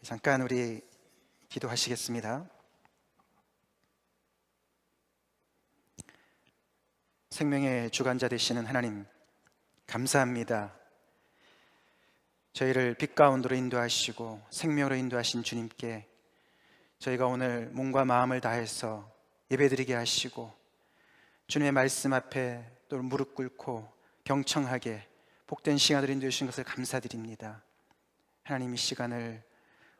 잠깐 우리 기도하시겠습니다. 생명의 주관자 되시는 하나님, 감사합니다. 저희를 빛 가운데로 인도하시고 생명으로 인도하신 주님께 저희가 오늘 몸과 마음을 다해서 예배드리게 하시고 주님의 말씀 앞에 또 무릎 꿇고 경청하게 복된 시간을 인도해 주신 것을 감사드립니다. 하나님, 이 시간을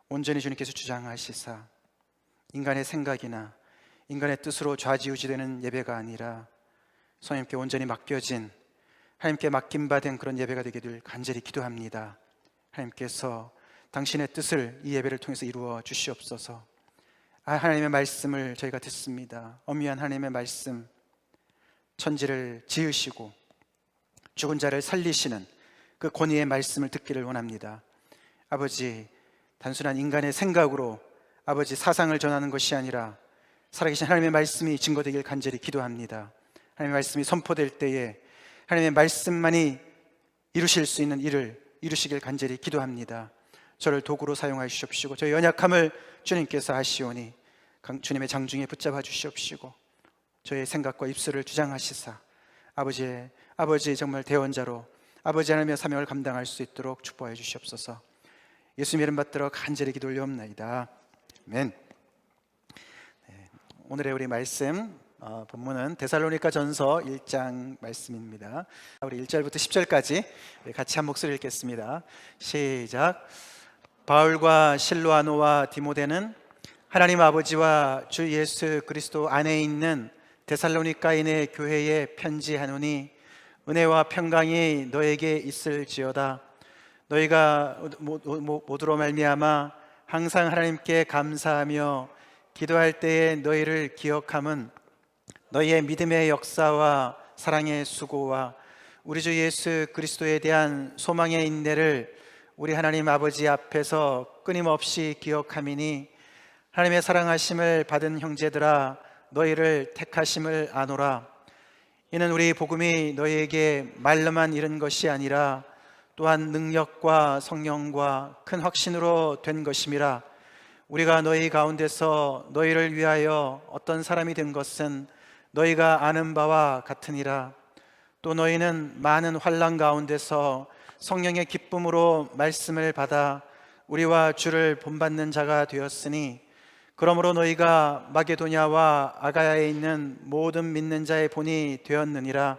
온전히 주님께서 주장하시사 인간의 생각이나 인간의 뜻으로 좌지우지되는 예배가 아니라 성령님께 온전히 맡겨진, 하나님께 맡김받은 그런 예배가 되게 될 간절히 기도합니다. 하나님께서 당신의 뜻을 이 예배를 통해서 이루어 주시옵소서. 하나님의 말씀을 저희가 듣습니다. 엄미한 하나님의 말씀, 천지를 지으시고 죽은 자를 살리시는 그 권위의 말씀을 듣기를 원합니다. 아버지, 단순한 인간의 생각으로 아버지 사상을 전하는 것이 아니라 살아계신 하나님의 말씀이 증거되길 간절히 기도합니다. 하나님의 말씀이 선포될 때에 하나님의 말씀만이 이루실 수 있는 일을 이루시길 간절히 기도합니다. 저를 도구로 사용하여 주시옵시고 저의 연약함을 주님께서 하시오니 주님의 장중에 붙잡아 주시옵시고 저의 생각과 입술을 주장하시사 아버지 정말 대원자로 아버지 하나님의 사명을 감당할 수 있도록 축복해 주시옵소서. 예수님 이름 받들어 간절히 기도 올려옵나이다. 아멘. 오늘의 우리 말씀 본문은 데살로니가 전서 1장 말씀입니다. 우리 1절부터 10절까지 같이 한 목소리 읽겠습니다. 시작. 바울과 실로아노와 디모데는 하나님 아버지와 주 예수 그리스도 안에 있는 데살로니가인의 교회에 편지하노니 은혜와 평강이 너에게 있을지어다. 너희가 모두로 말미암아 항상 하나님께 감사하며 기도할 때에 너희를 기억함은 너희의 믿음의 역사와 사랑의 수고와 우리 주 예수 그리스도에 대한 소망의 인내를 우리 하나님 아버지 앞에서 끊임없이 기억함이니 하나님의 사랑하심을 받은 형제들아 너희를 택하심을 아노라. 이는 우리 복음이 너희에게 말로만 이른 것이 아니라 또한 능력과 성령과 큰 확신으로 된 것임이라. 우리가 너희 가운데서 너희를 위하여 어떤 사람이 된 것은 너희가 아는 바와 같으니라. 또 너희는 많은 환난 가운데서 성령의 기쁨으로 말씀을 받아 우리와 주를 본받는 자가 되었으니 그러므로 너희가 마게도냐와 아가야에 있는 모든 믿는 자의 본이 되었느니라.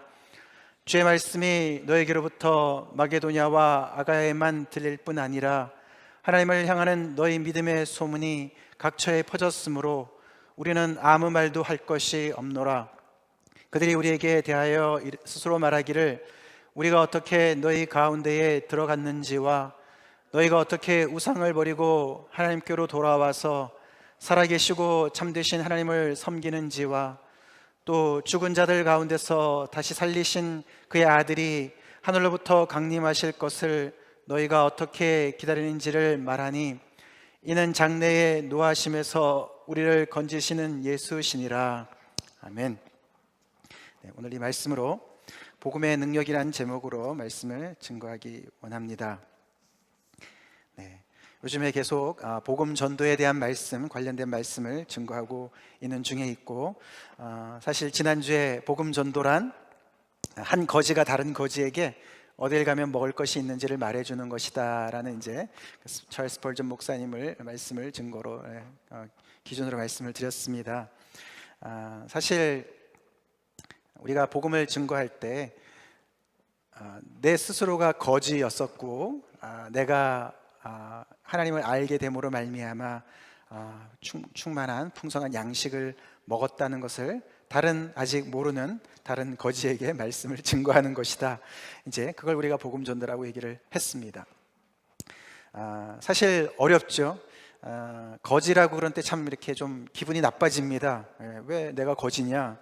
주의 말씀이 너희에게로부터 마게도냐와 아가야에만 들릴 뿐 아니라 하나님을 향하는 너희 믿음의 소문이 각처에 퍼졌으므로 우리는 아무 말도 할 것이 없노라. 그들이 우리에게 대하여 스스로 말하기를 우리가 어떻게 너희 가운데에 들어갔는지와 너희가 어떻게 우상을 버리고 하나님께로 돌아와서 살아계시고 참되신 하나님을 섬기는지와 또 죽은 자들 가운데서 다시 살리신 그의 아들이 하늘로부터 강림하실 것을 너희가 어떻게 기다리는지를 말하니 이는 장래의 노하심에서 우리를 건지시는 예수시니라. 아멘. 오늘 이 말씀으로 복음의 능력이라는 제목으로 말씀을 증거하기 원합니다. 요즘에 계속 복음 전도에 대한 말씀, 관련된 말씀을 증거하고 있는 중에 있고 사실 지난주에 복음 전도란 한 거지가 다른 거지에게 어딜 가면 먹을 것이 있는지를 말해주는 것이다 라는 이제 찰스 스펄전 목사님을 말씀을 증거로 기준으로 말씀을 드렸습니다. 사실 우리가 복음을 증거할 때 내 스스로가 거지였었고 내가 하나님을 알게 됨으로 말미암아 충만한 풍성한 양식을 먹었다는 것을 다른 아직 모르는 다른 거지에게 말씀을 증거하는 것이다. 이제 그걸 우리가 복음 전도라고 얘기를 했습니다. 사실 어렵죠. 거지라고 그런 때 참 이렇게 좀 기분이 나빠집니다. 왜 내가 거지냐?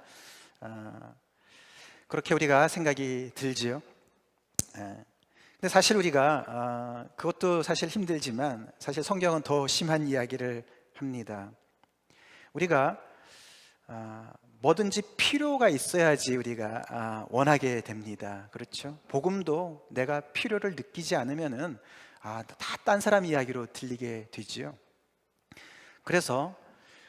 그렇게 우리가 생각이 들지요. 근데 사실 우리가 그것도 사실 힘들지만 사실 성경은 더 심한 이야기를 합니다. 우리가 뭐든지 필요가 있어야지 우리가 원하게 됩니다. 그렇죠? 복음도 내가 필요를 느끼지 않으면은 다 딴 사람 이야기로 들리게 되지요. 그래서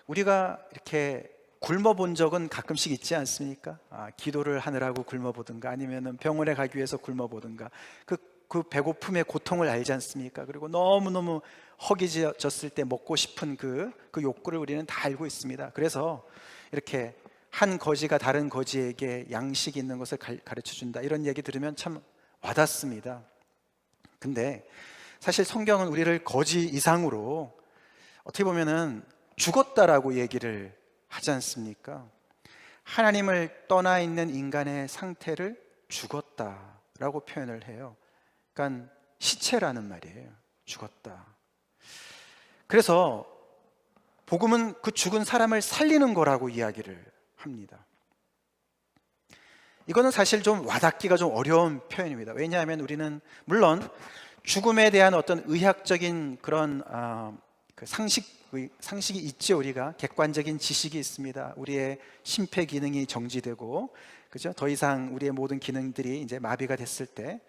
우리가 이렇게 굶어본 적은 가끔씩 있지 않습니까? 기도를 하느라고 굶어보든가 아니면 병원에 가기 위해서 굶어보든가 그 배고픔의 고통을 알지 않습니까? 그리고 너무너무 허기졌을 때 먹고 싶은 그 욕구를 우리는 다 알고 있습니다. 그래서 이렇게 한 거지가 다른 거지에게 양식이 있는 것을 가르쳐 준다, 이런 얘기 들으면 참 와닿습니다. 근데 사실 성경은 우리를 거지 이상으로 어떻게 보면은 죽었다라고 얘기를 하지 않습니까? 하나님을 떠나 있는 인간의 상태를 죽었다라고 표현을 해요. 그러니까 시체라는 말이에요. 죽었다. 그래서 복음은 그 죽은 사람을 살리는 거라고 이야기를 합니다. 이거는 사실 좀 와닿기가 좀 어려운 표현입니다. 왜냐하면 우리는 물론 죽음에 대한 어떤 의학적인 그런 그 상식이 있죠. 우리가 객관적인 지식이 있습니다. 우리의 심폐 기능이 정지되고, 그죠? 더 이상 우리의 모든 기능들이 이제 마비가 됐을 때,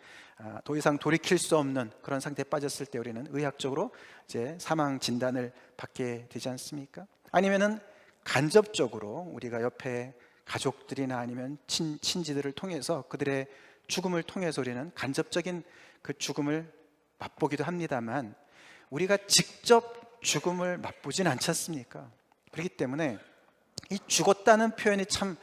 더 이상 돌이킬 수 없는 그런 상태에 빠졌을 때 우리는 의학적으로 이제 사망 진단을 받게 되지 않습니까? 아니면은 간접적으로 우리가 옆에 가족들이나 아니면 친지들을 통해서 그들의 죽음을 통해서 우리는 간접적인 그 죽음을 맛보기도 합니다만, 우리가 직접 죽음을 맛보진 않지 않습니까? 그렇기 때문에 이 죽었다는 표현이 참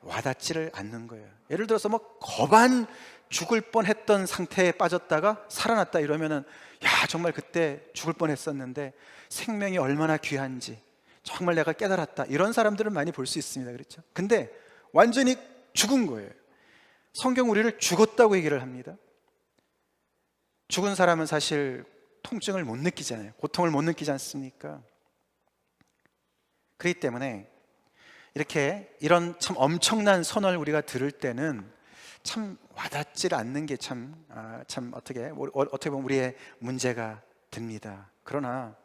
와닿지를 않는 거예요. 예를 들어서 뭐 거반 죽을 뻔했던 상태에 빠졌다가 살아났다 이러면은, 야, 정말 그때 죽을 뻔했었는데 생명이 얼마나 귀한지 정말 내가 깨달았다, 이런 사람들을 많이 볼 수 있습니다. 그렇죠? 근데 완전히 죽은 거예요. 성경 우리를 죽었다고 얘기를 합니다. 죽은 사람은 사실 통증을 못 느끼잖아요. 고통을 못 느끼지 않습니까? 그렇기 때문에 이런 참 엄청난 선언을 우리가 들을 때는 참 와닿지 않는 게 참 어떻게 보면 우리의 문제가 됩니다. 그러나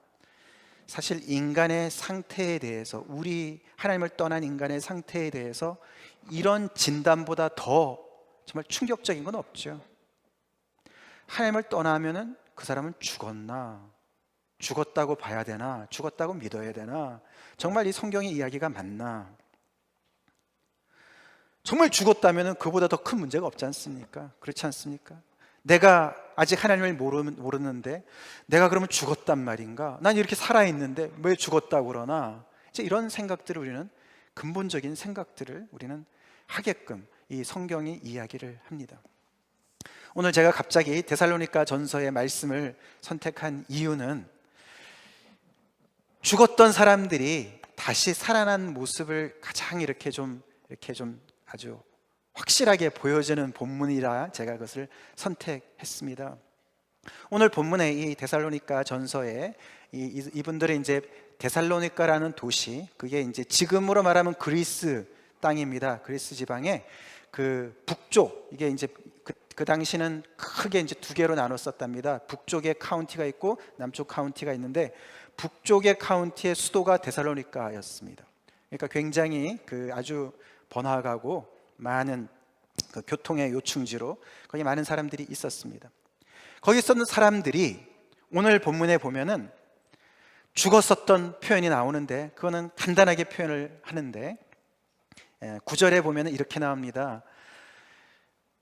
사실 인간의 상태에 대해서, 우리 하나님을 떠난 인간의 상태에 대해서 이런 진단보다 더 정말 충격적인 건 없죠. 하나님을 떠나면은 그 사람은 죽었다고 봐야 되나, 죽었다고 믿어야 되나, 정말 이 성경의 이야기가 맞나? 정말 죽었다면 그보다 더 큰 문제가 없지 않습니까? 그렇지 않습니까? 내가 아직 하나님을 모르는데 내가 그러면 죽었단 말인가? 난 이렇게 살아있는데 왜 죽었다고 그러나? 이제 이런 생각들을 우리는, 근본적인 생각들을 우리는 하게끔 이 성경이 이야기를 합니다. 오늘 제가 갑자기 데살로니가 전서의 말씀을 선택한 이유는, 죽었던 사람들이 다시 살아난 모습을 가장 이렇게 좀 아주 확실하게 보여주는 본문이라 제가 그것을 선택했습니다. 오늘 본문의 이 데살로니가 전서에 이분들의 이제 데살로니가라는 도시, 그게 이제 지금으로 말하면 그리스 땅입니다. 그리스 지방의 그 북쪽, 이게 이제 그 당시는 크게 이제 두 개로 나눴었답니다. 북쪽에 카운티가 있고 남쪽 카운티가 있는데, 북쪽의 카운티의 수도가 데살로니가였습니다. 그러니까 굉장히 그 아주 번화하고 많은 그 교통의 요충지로 거기 많은 사람들이 있었습니다. 거기 있었던 사람들이 오늘 본문에 보면은 죽었었던 표현이 나오는데, 그거는 간단하게 표현을 하는데 9절에 보면은 이렇게 나옵니다.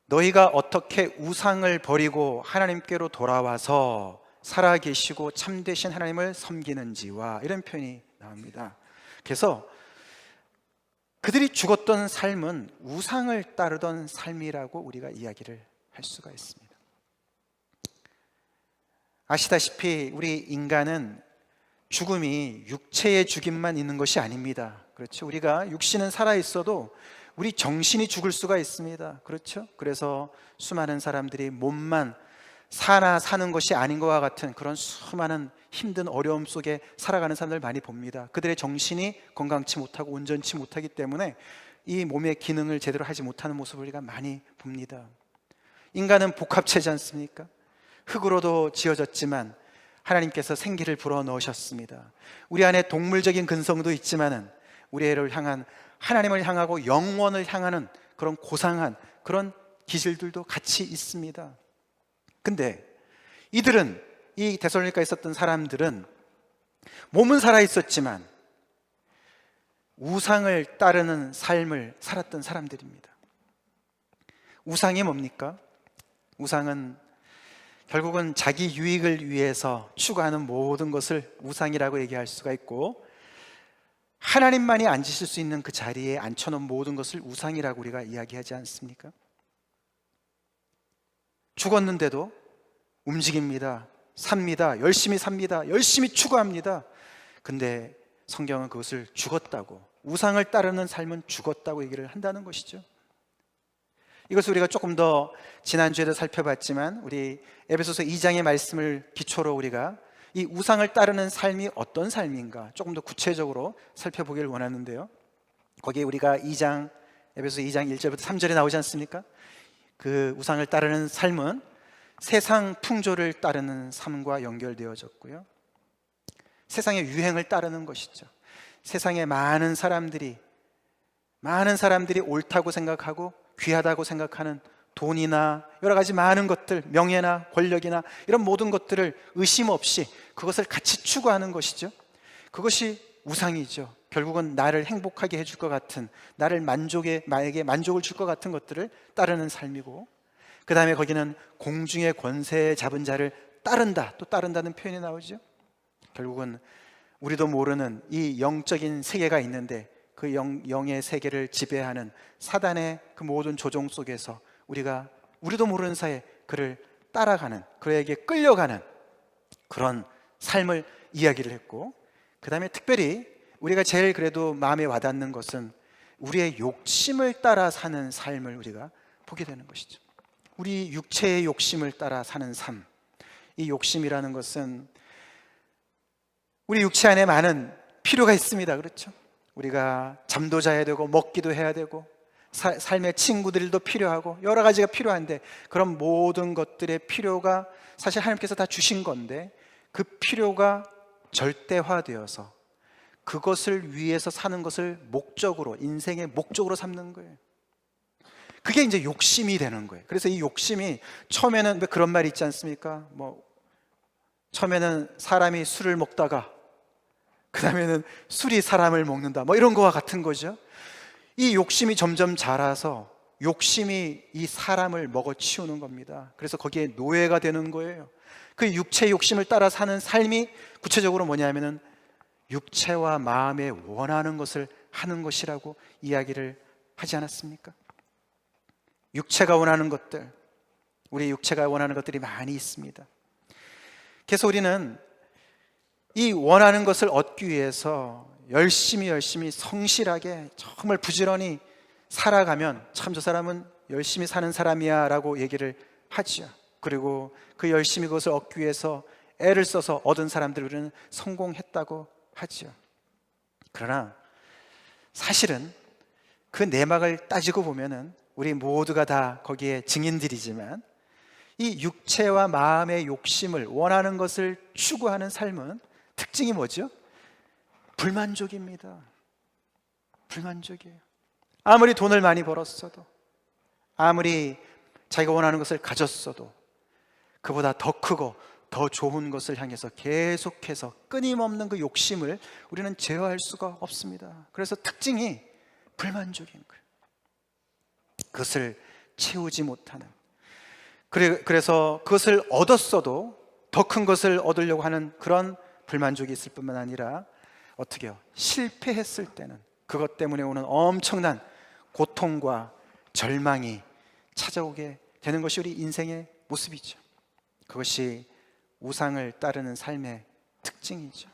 너희가 어떻게 우상을 버리고 하나님께로 돌아와서 살아계시고 참되신 하나님을 섬기는지와, 이런 표현이 나옵니다. 그래서 그들이 죽었던 삶은 우상을 따르던 삶이라고 우리가 이야기를 할 수가 있습니다. 아시다시피 우리 인간은 죽음이 육체의 죽임만 있는 것이 아닙니다. 그렇죠? 우리가 육신은 살아있어도 우리 정신이 죽을 수가 있습니다. 그렇죠? 그래서 수많은 사람들이 몸만 사는 것이 아닌 것과 같은 그런 수많은 힘든 어려움 속에 살아가는 사람들 많이 봅니다. 그들의 정신이 건강치 못하고 온전치 못하기 때문에 이 몸의 기능을 제대로 하지 못하는 모습을 우리가 많이 봅니다. 인간은 복합체지 않습니까? 흙으로도 지어졌지만 하나님께서 생기를 불어넣으셨습니다. 우리 안에 동물적인 근성도 있지만은 우리를 향한, 하나님을 향하고 영원을 향하는 그런 고상한 그런 기질들도 같이 있습니다. 근데 이들은 이 데살로니가에 있었던 사람들은 몸은 살아 있었지만 우상을 따르는 삶을 살았던 사람들입니다. 우상이 뭡니까? 우상은 결국은 자기 유익을 위해서 추구하는 모든 것을 우상이라고 얘기할 수가 있고, 하나님만이 앉으실 수 있는 그 자리에 앉혀놓은 모든 것을 우상이라고 우리가 이야기하지 않습니까? 죽었는데도 움직입니다, 삽니다, 열심히 삽니다, 열심히 추구합니다. 근데 성경은 그것을 죽었다고, 우상을 따르는 삶은 죽었다고 얘기를 한다는 것이죠. 이것을 우리가 조금 더 지난주에도 살펴봤지만 우리 에베소서 2장의 말씀을 기초로 우리가 이 우상을 따르는 삶이 어떤 삶인가 조금 더 구체적으로 살펴보기를 원하는데요, 거기에 우리가 에베소서 2장 1절부터 3절에 나오지 않습니까? 그 우상을 따르는 삶은 세상 풍조를 따르는 삶과 연결되어졌고요, 세상의 유행을 따르는 것이죠. 세상의 많은 사람들이 옳다고 생각하고 귀하다고 생각하는 돈이나 여러 가지 많은 것들, 명예나 권력이나 이런 모든 것들을 의심 없이 그것을 같이 추구하는 것이죠. 그것이 우상이죠. 결국은 나를 행복하게 해줄 것 같은, 나에게 만족을 줄 것 같은 것들을 따르는 삶이고, 그 다음에 거기는 공중의 권세 잡은 자를 따른다, 또 따른다는 표현이 나오죠. 결국은 우리도 모르는 이 영적인 세계가 있는데 그 영의 세계를 지배하는 사단의 그 모든 조종 속에서 우리도 모르는 사이에 그를 따라가는, 그에게 끌려가는 그런 삶을 이야기를 했고, 그 다음에 특별히 우리가 제일 그래도 마음에 와닿는 것은 우리의 욕심을 따라 사는 삶을 우리가 보게 되는 것이죠. 우리 육체의 욕심을 따라 사는 삶, 이 욕심이라는 것은 우리 육체 안에 많은 필요가 있습니다. 그렇죠? 우리가 잠도 자야 되고 먹기도 해야 되고 삶의 친구들도 필요하고 여러 가지가 필요한데, 그런 모든 것들의 필요가 사실 하나님께서 다 주신 건데 그 필요가 절대화되어서 그것을 위해서 사는 것을 목적으로, 인생의 목적으로 삼는 거예요. 그게 이제 욕심이 되는 거예요. 그래서 이 욕심이 처음에는 왜 그런 말이 있지 않습니까? 처음에는 사람이 술을 먹다가 그 다음에는 술이 사람을 먹는다, 이런 거와 같은 거죠. 이 욕심이 점점 자라서 욕심이 이 사람을 먹어치우는 겁니다. 그래서 거기에 노예가 되는 거예요. 그 육체 욕심을 따라 사는 삶이 구체적으로 뭐냐면은 육체와 마음에 원하는 것을 하는 것이라고 이야기를 하지 않았습니까? 육체가 원하는 것들, 우리 육체가 원하는 것들이 많이 있습니다. 그래서 우리는 이 원하는 것을 얻기 위해서 열심히 성실하게 정말 부지런히 살아가면 참 저 사람은 열심히 사는 사람이야 라고 얘기를 하죠. 그리고 그 열심히 그것을 얻기 위해서 애를 써서 얻은 사람들 우리는 성공했다고 하죠. 그러나 사실은 그 내막을 따지고 보면은 우리 모두가 다 거기에 증인들이지만, 이 육체와 마음의 욕심을, 원하는 것을 추구하는 삶은 특징이 뭐죠? 불만족입니다. 불만족이에요. 아무리 돈을 많이 벌었어도, 아무리 자기가 원하는 것을 가졌어도 그보다 더 크고 더 좋은 것을 향해서 계속해서 끊임없는 그 욕심을 우리는 제어할 수가 없습니다. 그래서 특징이 불만족인 거예요. 그것을 채우지 못하는, 그래서 그것을 얻었어도 더 큰 것을 얻으려고 하는 그런 불만족이 있을 뿐만 아니라 어떻게요? 실패했을 때는 그것 때문에 오는 엄청난 고통과 절망이 찾아오게 되는 것이 우리 인생의 모습이죠. 그것이 우상을 따르는 삶의 특징이죠.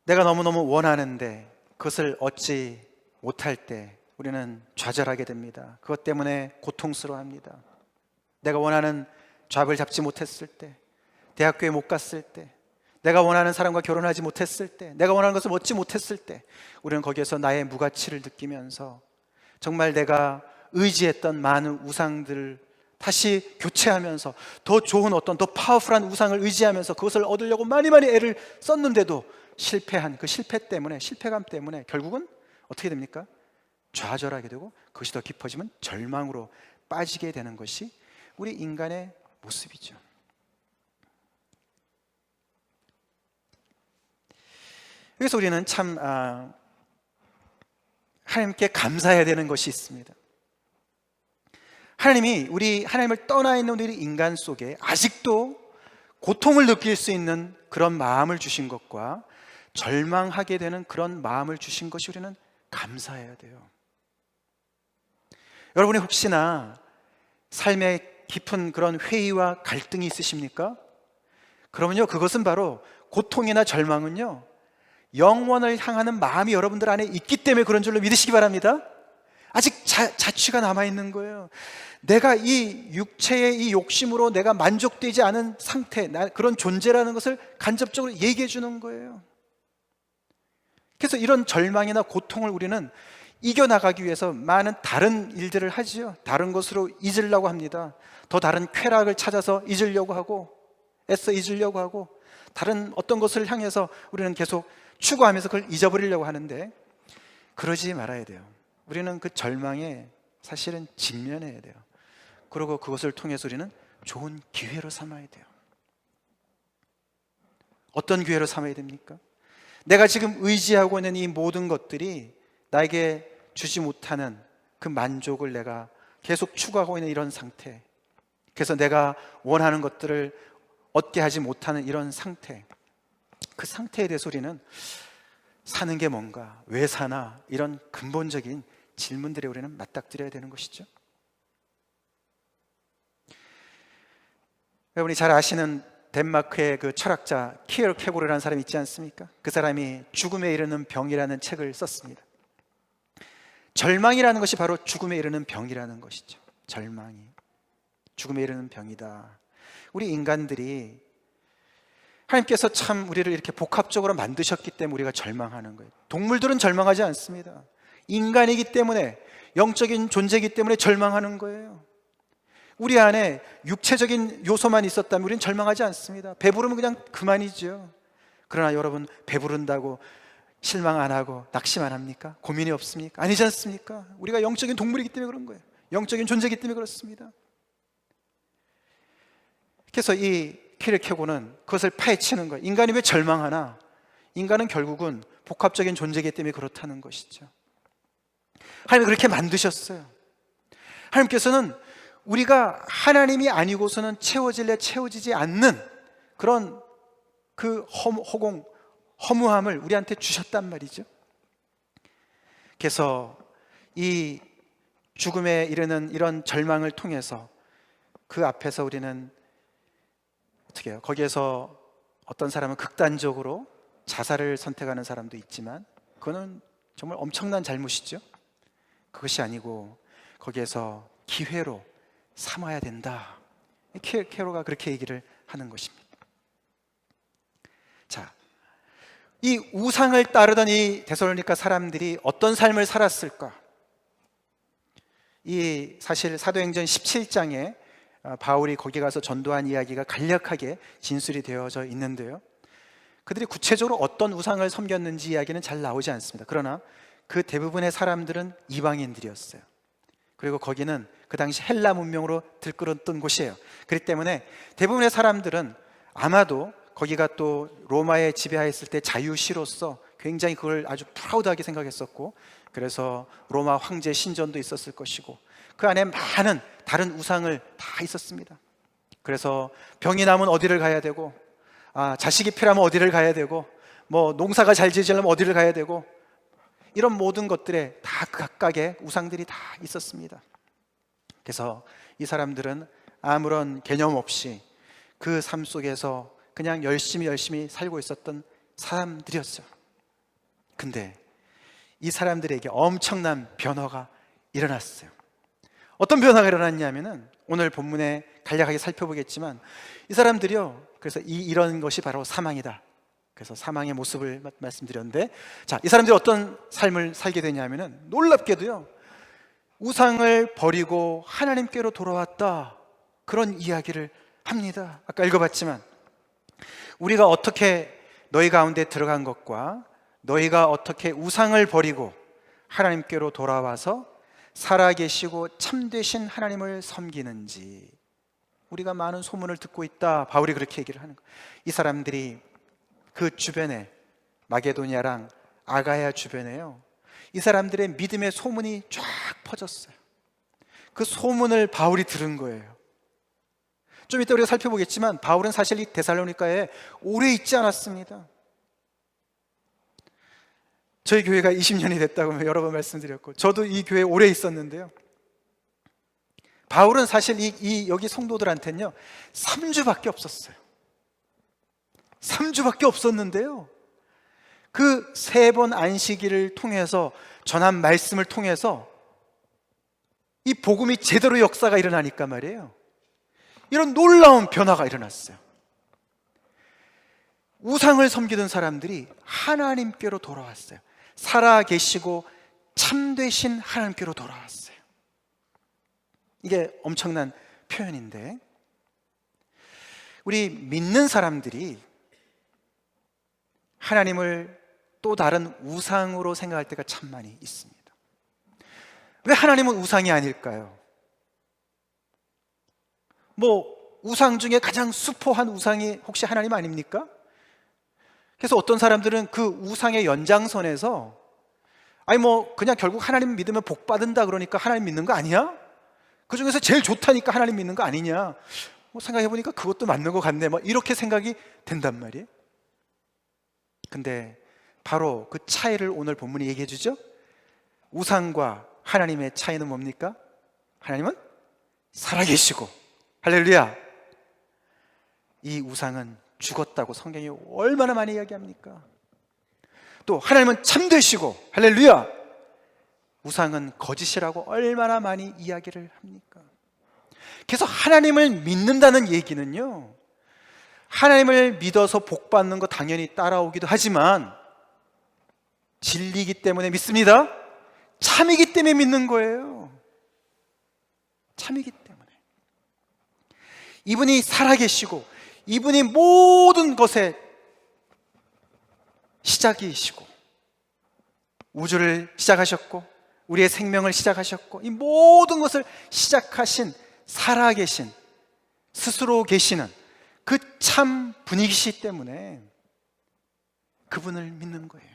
내가 너무너무 원하는데 그것을 얻지 못할 때 우리는 좌절하게 됩니다. 그것 때문에 고통스러워합니다. 내가 원하는 잡을 잡지 못했을 때, 대학교에 못 갔을 때, 내가 원하는 사람과 결혼하지 못했을 때, 내가 원하는 것을 얻지 못했을 때 우리는 거기에서 나의 무가치를 느끼면서 정말 내가 의지했던 많은 우상들을 다시 교체하면서 더 좋은 어떤 더 파워풀한 우상을 의지하면서 그것을 얻으려고 많이 애를 썼는데도 실패한 그 실패감 때문에 결국은 어떻게 됩니까? 좌절하게 되고, 그것이 더 깊어지면 절망으로 빠지게 되는 것이 우리 인간의 모습이죠. 그래서 우리는 참 하나님께 감사해야 되는 것이 있습니다. 하나님을 떠나 있는 우리 인간 속에 아직도 고통을 느낄 수 있는 그런 마음을 주신 것과 절망하게 되는 그런 마음을 주신 것이 우리는 감사해야 돼요. 여러분이 혹시나 삶에 깊은 그런 회의와 갈등이 있으십니까? 그러면요, 그것은 바로 고통이나 절망은요, 영원을 향하는 마음이 여러분들 안에 있기 때문에 그런 줄로 믿으시기 바랍니다. 아직 자취가 남아있는 거예요. 내가 이 육체의 이 욕심으로 내가 만족되지 않은 상태, 그런 존재라는 것을 간접적으로 얘기해 주는 거예요. 그래서 이런 절망이나 고통을 우리는 이겨나가기 위해서 많은 다른 일들을 하지요. 다른 것으로 잊으려고 합니다. 더 다른 쾌락을 찾아서 잊으려고 하고, 애써 잊으려고 하고, 다른 어떤 것을 향해서 우리는 계속 추구하면서 그걸 잊어버리려고 하는데, 그러지 말아야 돼요. 우리는 그 절망에 사실은 직면해야 돼요. 그리고 그것을 통해서 우리는 좋은 기회로 삼아야 돼요. 어떤 기회로 삼아야 됩니까? 내가 지금 의지하고 있는 이 모든 것들이 나에게 주지 못하는 그 만족을 내가 계속 추구하고 있는 이런 상태, 그래서 내가 원하는 것들을 얻게 하지 못하는 이런 상태, 그 상태에 대해서 우리는 사는 게 뭔가, 왜 사나, 이런 근본적인 질문들에 우리는 맞닥뜨려야 되는 것이죠. 여러분이 잘 아시는 덴마크의 그 철학자 키에르케고르라는 사람이 있지 않습니까? 그 사람이 죽음에 이르는 병이라는 책을 썼습니다. 절망이라는 것이 바로 죽음에 이르는 병이라는 것이죠. 절망이 죽음에 이르는 병이다. 우리 인간들이 하나님께서 참 우리를 이렇게 복합적으로 만드셨기 때문에 우리가 절망하는 거예요. 동물들은 절망하지 않습니다. 인간이기 때문에, 영적인 존재이기 때문에 절망하는 거예요. 우리 안에 육체적인 요소만 있었다면 우리는 절망하지 않습니다. 배부르면 그냥 그만이죠. 그러나 여러분, 배부른다고 실망 안 하고 낙심 안 합니까? 고민이 없습니까? 아니지 않습니까? 우리가 영적인 동물이기 때문에 그런 거예요. 영적인 존재이기 때문에 그렇습니다. 그래서 이 키르케고는 그것을 파헤치는 거예요. 인간이 왜 절망하나? 인간은 결국은 복합적인 존재이기 때문에 그렇다는 것이죠. 하나님이 그렇게 만드셨어요. 하나님께서는 우리가 하나님이 아니고서는 채워지지 않는 그런 그 허무함을 우리한테 주셨단 말이죠. 그래서 이 죽음에 이르는 이런 절망을 통해서 그 앞에서 우리는 어떻게 해요? 거기에서 어떤 사람은 극단적으로 자살을 선택하는 사람도 있지만 그거는 정말 엄청난 잘못이죠. 그것이 아니고 거기에서 기회로 삼아야 된다. 키에르케고르가 그렇게 얘기를 하는 것입니다. 자, 이 우상을 따르던 이 데살로니가 사람들이 어떤 삶을 살았을까? 이 사실 사도행전 17장에 바울이 거기 가서 전도한 이야기가 간략하게 진술이 되어져 있는데요, 그들이 구체적으로 어떤 우상을 섬겼는지 이야기는 잘 나오지 않습니다. 그러나 그 대부분의 사람들은 이방인들이었어요. 그리고 거기는 그 당시 헬라 문명으로 들끓었던 곳이에요. 그렇기 때문에 대부분의 사람들은 아마도 거기가 또 로마의 지배하였을 때 자유시로서 굉장히 그걸 아주 프라우드하게 생각했었고, 그래서 로마 황제 신전도 있었을 것이고 그 안에 많은 다른 우상을 다 있었습니다. 그래서 병이 나면 어디를 가야 되고, 자식이 필요하면 어디를 가야 되고, 뭐 농사가 잘 지으려면 어디를 가야 되고, 이런 모든 것들에 다 각각의 우상들이 다 있었습니다. 그래서 이 사람들은 아무런 개념 없이 그 삶 속에서 그냥 열심히 살고 있었던 사람들이었어요. 근데 이 사람들에게 엄청난 변화가 일어났어요. 어떤 변화가 일어났냐면은 오늘 본문에 간략하게 살펴보겠지만, 이 사람들이요, 그래서 이런 것이 바로 사망이다. 그래서 사망의 모습을 말씀드렸는데, 자, 이 사람들이 어떤 삶을 살게 되냐면은 놀랍게도요, 우상을 버리고 하나님께로 돌아왔다, 그런 이야기를 합니다. 아까 읽어봤지만 우리가 어떻게 너희 가운데 들어간 것과 너희가 어떻게 우상을 버리고 하나님께로 돌아와서 살아계시고 참되신 하나님을 섬기는지, 우리가 많은 소문을 듣고 있다. 바울이 그렇게 얘기를 하는 거예요. 이 사람들이 그 주변에 마게도니아랑 아가야 주변에요, 이 사람들의 믿음의 소문이 쫙 퍼졌어요. 그 소문을 바울이 들은 거예요. 좀 이따 우리가 살펴보겠지만 바울은 사실 이 데살로니가에 오래 있지 않았습니다. 저희 교회가 20년이 됐다고 여러 번 말씀드렸고, 저도 이 교회에 오래 있었는데요, 바울은 사실 여기 성도들한테는요 3주밖에 없었어요. 3주밖에 없었는데요, 그 3번 안식일을 통해서 전한 말씀을 통해서 이 복음이 제대로 역사가 일어나니까 말이에요, 이런 놀라운 변화가 일어났어요. 우상을 섬기던 사람들이 하나님께로 돌아왔어요. 살아계시고 참되신 하나님께로 돌아왔어요. 이게 엄청난 표현인데, 우리 믿는 사람들이 하나님을 또 다른 우상으로 생각할 때가 참 많이 있습니다. 왜 하나님은 우상이 아닐까요? 우상 중에 가장 수포한 우상이 혹시 하나님 아닙니까? 그래서 어떤 사람들은 그 우상의 연장선에서 그냥 결국 하나님 믿으면 복 받는다 그러니까 하나님 믿는 거 아니야? 그 중에서 제일 좋다니까 하나님 믿는 거 아니냐? 생각해보니까 그것도 맞는 것 같네, 이렇게 생각이 된단 말이에요. 근데 바로 그 차이를 오늘 본문이 얘기해 주죠. 우상과 하나님의 차이는 뭡니까? 하나님은 살아계시고, 할렐루야, 이 우상은 죽었다고 성경이 얼마나 많이 이야기합니까? 또 하나님은 참되시고, 할렐루야, 우상은 거짓이라고 얼마나 많이 이야기를 합니까? 그래서 하나님을 믿는다는 얘기는요, 하나님을 믿어서 복 받는 거 당연히 따라오기도 하지만 진리이기 때문에 믿습니다. 참이기 때문에 믿는 거예요. 참이기 때문에. 이분이 살아계시고, 이분이 모든 것의 시작이시고, 우주를 시작하셨고 우리의 생명을 시작하셨고, 이 모든 것을 시작하신, 살아계신, 스스로 계시는 그 참 분이시기 때문에 그분을 믿는 거예요.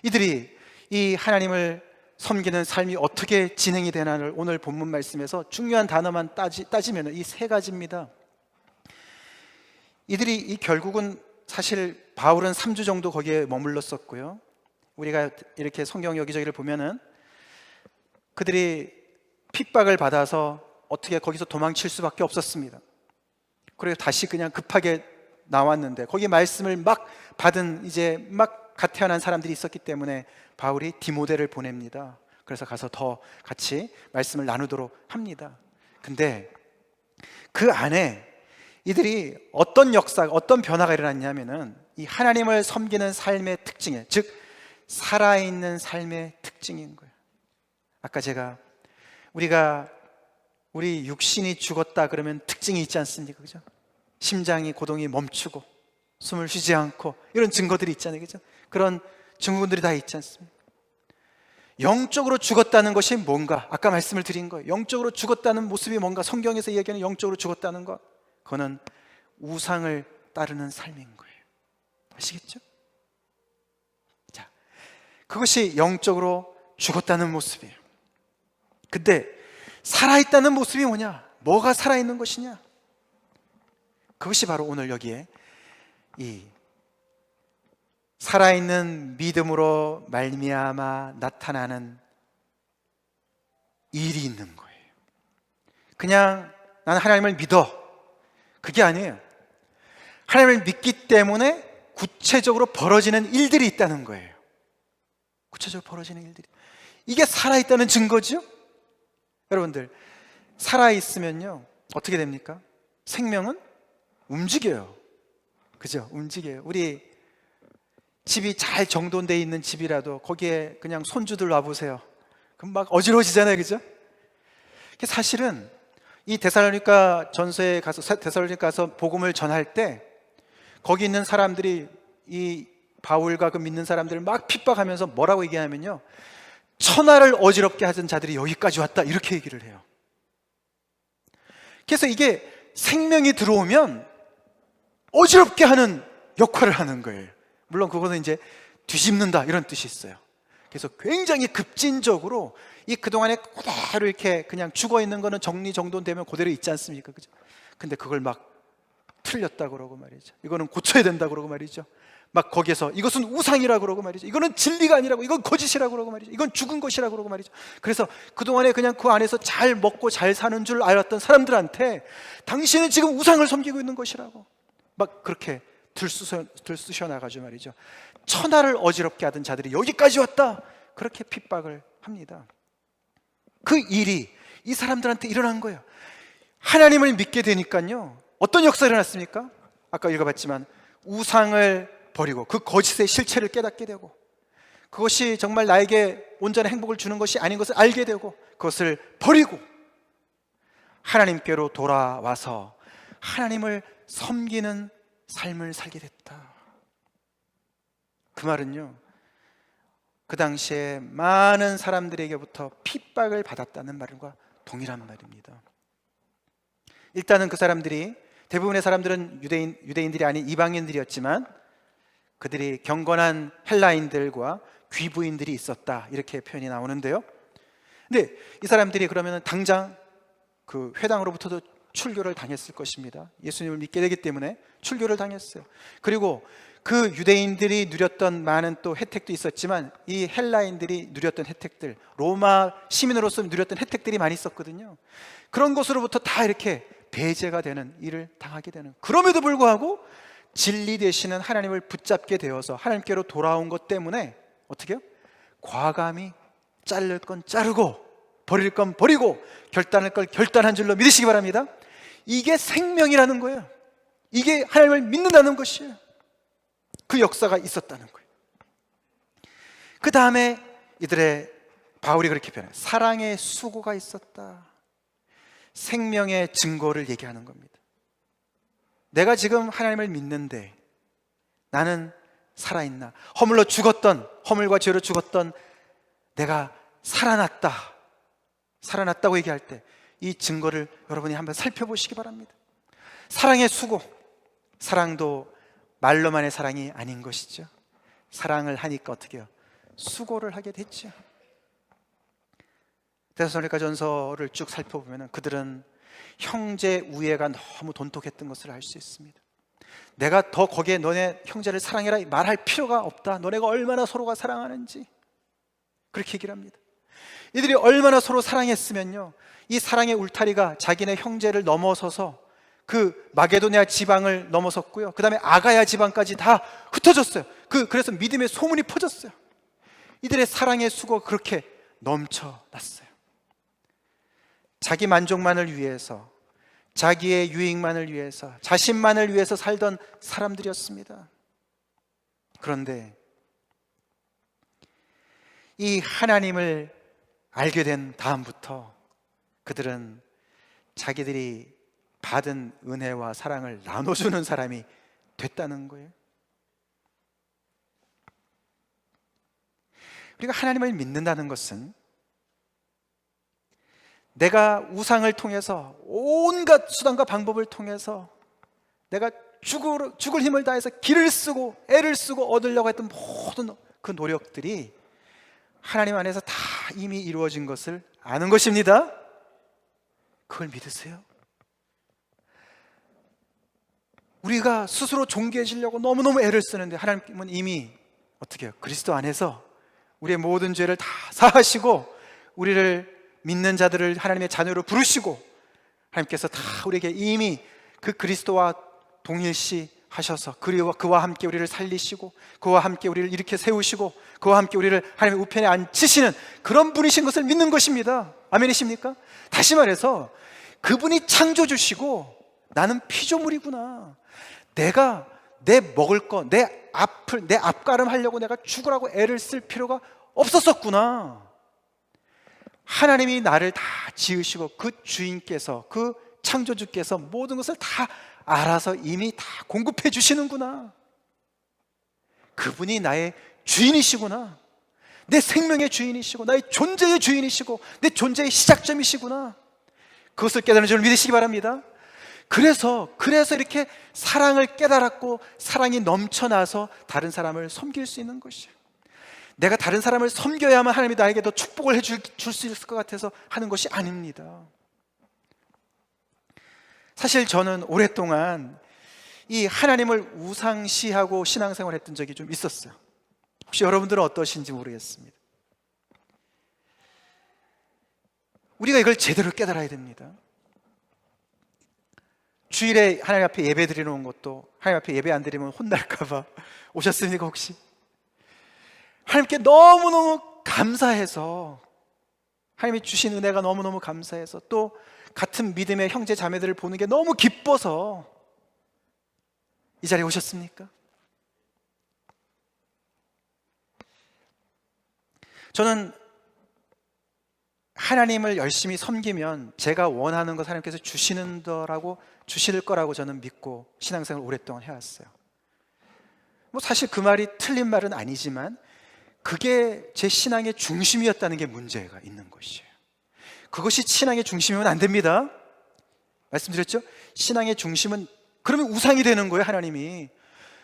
이들이 이 하나님을 섬기는 삶이 어떻게 진행이 되나를 오늘 본문 말씀에서 중요한 단어만 따지면 이 3가지입니다. 이들이 결국은 사실 바울은 3주 정도 거기에 머물렀었고요, 우리가 이렇게 성경 여기저기를 보면은 그들이 핍박을 받아서 어떻게 거기서 도망칠 수밖에 없었습니다. 그래서 다시 그냥 급하게 나왔는데, 거기 말씀을 막 받은 이제 막 갓 태어난 사람들이 있었기 때문에 바울이 디모데를 보냅니다. 그래서 가서 더 같이 말씀을 나누도록 합니다. 근데 그 안에 이들이 어떤 역사, 어떤 변화가 일어났냐면은 이 하나님을 섬기는 삶의 특징이에요. 즉 살아있는 삶의 특징인 거예요. 아까 제가 우리 육신이 죽었다 그러면 특징이 있지 않습니까? 그죠? 심장이 고동이 멈추고 숨을 쉬지 않고 이런 증거들이 있잖아요. 그죠? 그런 증후군들이 다 있지 않습니까? 영적으로 죽었다는 것이 뭔가? 아까 말씀을 드린 거예요. 영적으로 죽었다는 모습이 뭔가? 성경에서 이야기하는 영적으로 죽었다는 것, 그거는 우상을 따르는 삶인 거예요. 아시겠죠? 자, 그것이 영적으로 죽었다는 모습이에요. 근데 살아있다는 모습이 뭐냐? 뭐가 살아있는 것이냐? 그것이 바로 오늘 여기에 이 살아있는 믿음으로 말미암아 나타나는 일이 있는 거예요. 그냥 나는 하나님을 믿어, 그게 아니에요. 하나님을 믿기 때문에 구체적으로 벌어지는 일들이 있다는 거예요. 구체적으로 벌어지는 일들이, 이게 살아있다는 증거죠. 여러분들, 살아있으면요 어떻게 됩니까? 생명은 움직여요. 그죠? 움직여요. 우리 집이 잘 정돈되어 있는 집이라도 거기에 그냥 손주들 와보세요. 그럼 막 어지러워지잖아요. 그죠? 사실은 이 데살로니가 전서에 가서 복음을 전할 때 거기 있는 사람들이 이 바울과 그 믿는 사람들을 막 핍박하면서 뭐라고 얘기하냐면요, 천하를 어지럽게 하던 자들이 여기까지 왔다, 이렇게 얘기를 해요. 그래서 이게 생명이 들어오면 어지럽게 하는 역할을 하는 거예요. 물론 그거는 이제 뒤집는다 이런 뜻이 있어요. 그래서 굉장히 급진적으로 이 그동안에 그대로 이렇게 그냥 죽어 있는 거는 정리정돈되면 그대로 있지 않습니까? 그죠? 근데 그걸 막 틀렸다 그러고 말이죠. 이거는 고쳐야 된다 그러고 말이죠. 막 거기에서 이것은 우상이라 그러고 말이죠. 이거는 진리가 아니라고, 이건 거짓이라 그러고 말이죠. 이건 죽은 것이라 그러고 말이죠. 그래서 그동안에 그냥 그 안에서 잘 먹고 잘 사는 줄 알았던 사람들한테 당신은 지금 우상을 섬기고 있는 것이라고 막 그렇게 들쑤셔 나가죠 말이죠. 천하를 어지럽게 하던 자들이 여기까지 왔다, 그렇게 핍박을 합니다. 그 일이 이 사람들한테 일어난 거예요. 하나님을 믿게 되니까요, 어떤 역사가 일어났습니까? 아까 읽어봤지만 우상을 버리고 그 거짓의 실체를 깨닫게 되고, 그것이 정말 나에게 온전한 행복을 주는 것이 아닌 것을 알게 되고, 그것을 버리고 하나님께로 돌아와서 하나님을 섬기는 삶을 살게 됐다. 그 말은요, 그 당시에 많은 사람들에게부터 핍박을 받았다는 말과 동일한 말입니다. 일단은 그 사람들이, 대부분의 사람들은 유대인들이 아닌 이방인들이었지만 그들이 경건한 헬라인들과 귀부인들이 있었다, 이렇게 표현이 나오는데요. 근데 이 사람들이 그러면 당장 그 회당으로부터도 출교를 당했을 것입니다. 예수님을 믿게 되기 때문에 출교를 당했어요. 그리고 그 유대인들이 누렸던 많은 또 혜택도 있었지만 이 헬라인들이 누렸던 혜택들, 로마 시민으로서 누렸던 혜택들이 많이 있었거든요. 그런 것으로부터 다 이렇게 배제가 되는 일을 당하게 되는, 그럼에도 불구하고 진리 되시는 하나님을 붙잡게 되어서 하나님께로 돌아온 것 때문에 어떻게 해요? 과감히 자를 건 자르고 버릴 건 버리고 결단할 걸 결단한 줄로 믿으시기 바랍니다. 이게 생명이라는 거예요. 이게 하나님을 믿는다는 것이에요. 그 역사가 있었다는 거예요. 그 다음에 이들의, 바울이 그렇게 표현해요. 사랑의 수고가 있었다. 생명의 증거를 얘기하는 겁니다. 내가 지금 하나님을 믿는데 나는 살아있나? 허물로 죽었던, 허물과 죄로 죽었던 내가 살아났다고 얘기할 때 이 증거를 여러분이 한번 살펴보시기 바랍니다. 사랑의 수고, 사랑도 말로만의 사랑이 아닌 것이죠. 사랑을 하니까 어떻게 해요? 수고를 하게 됐죠. 데살로니가 전서를 쭉 살펴보면 그들은 형제 우애가 너무 돈독했던 것을 알 수 있습니다. 내가 더 거기에 너네 형제를 사랑해라 말할 필요가 없다. 너네가 얼마나 서로가 사랑하는지 그렇게 얘기를 합니다. 이들이 얼마나 서로 사랑했으면요, 이 사랑의 울타리가 자기네 형제를 넘어서서 그 마게도니아 지방을 넘어섰고요, 그 다음에 아가야 지방까지 다 흩어졌어요. 그래서 믿음의 소문이 퍼졌어요. 이들의 사랑의 수고가 그렇게 넘쳐났어요. 자기 만족만을 위해서, 자기의 유익만을 위해서, 자신만을 위해서 살던 사람들이었습니다. 그런데 이 하나님을 알게 된 다음부터 그들은 자기들이 받은 은혜와 사랑을 나눠주는 사람이 됐다는 거예요. 우리가 하나님을 믿는다는 것은 내가 우상을 통해서 온갖 수단과 방법을 통해서 내가 죽을 힘을 다해서 기를 쓰고 애를 쓰고 얻으려고 했던 모든 그 노력들이 하나님 안에서 다 이미 이루어진 것을 아는 것입니다. 그걸 믿으세요? 우리가 스스로 존귀해지려고 너무너무 애를 쓰는데 하나님은 이미 어떻게 해요? 그리스도 안에서 우리의 모든 죄를 다 사하시고 우리를 믿는 자들을 하나님의 자녀로 부르시고 하나님께서 다 우리에게 이미 그 그리스도와 동일시 하셔서 그와 함께 우리를 살리시고 그와 함께 우리를 이렇게 세우시고 그와 함께 우리를 하나님의 우편에 앉히시는 그런 분이신 것을 믿는 것입니다. 아멘이십니까? 다시 말해서 그분이 창조주시고 나는 피조물이구나. 내가 내 먹을 거, 내 앞가름 하려고 내가 죽으라고 애를 쓸 필요가 없었었구나. 하나님이 나를 다 지으시고 그 주인께서, 그 창조주께서 모든 것을 다 알아서 이미 다 공급해 주시는구나. 그분이 나의 주인이시구나. 내 생명의 주인이시고 나의 존재의 주인이시고 내 존재의 시작점이시구나. 그것을 깨달은 줄 믿으시기 바랍니다. 그래서 이렇게 사랑을 깨달았고 사랑이 넘쳐나서 다른 사람을 섬길 수 있는 것이에요. 내가 다른 사람을 섬겨야만 하나님이 나에게 더 축복을 해줄 수 있을 것 같아서 하는 것이 아닙니다. 사실 저는 오랫동안 이 하나님을 우상시하고 신앙생활을 했던 적이 좀 있었어요. 혹시 여러분들은 어떠신지 모르겠습니다. 우리가 이걸 제대로 깨달아야 됩니다. 주일에 하나님 앞에 예배 드리는 것도 하나님 앞에 예배 안 드리면 혼날까봐 오셨습니까 혹시? 하나님께 너무너무 감사해서, 하나님이 주신 은혜가 너무너무 감사해서, 또 같은 믿음의 형제 자매들을 보는 게 너무 기뻐서 이 자리에 오셨습니까? 저는 하나님을 열심히 섬기면 제가 원하는 것 하나님께서 주실 거라고 저는 믿고 신앙생활을 오랫동안 해왔어요. 사실 그 말이 틀린 말은 아니지만 그게 제 신앙의 중심이었다는 게 문제가 있는 것이에요. 그것이 신앙의 중심이면 안 됩니다. 말씀드렸죠? 신앙의 중심은 그러면 우상이 되는 거예요, 하나님이.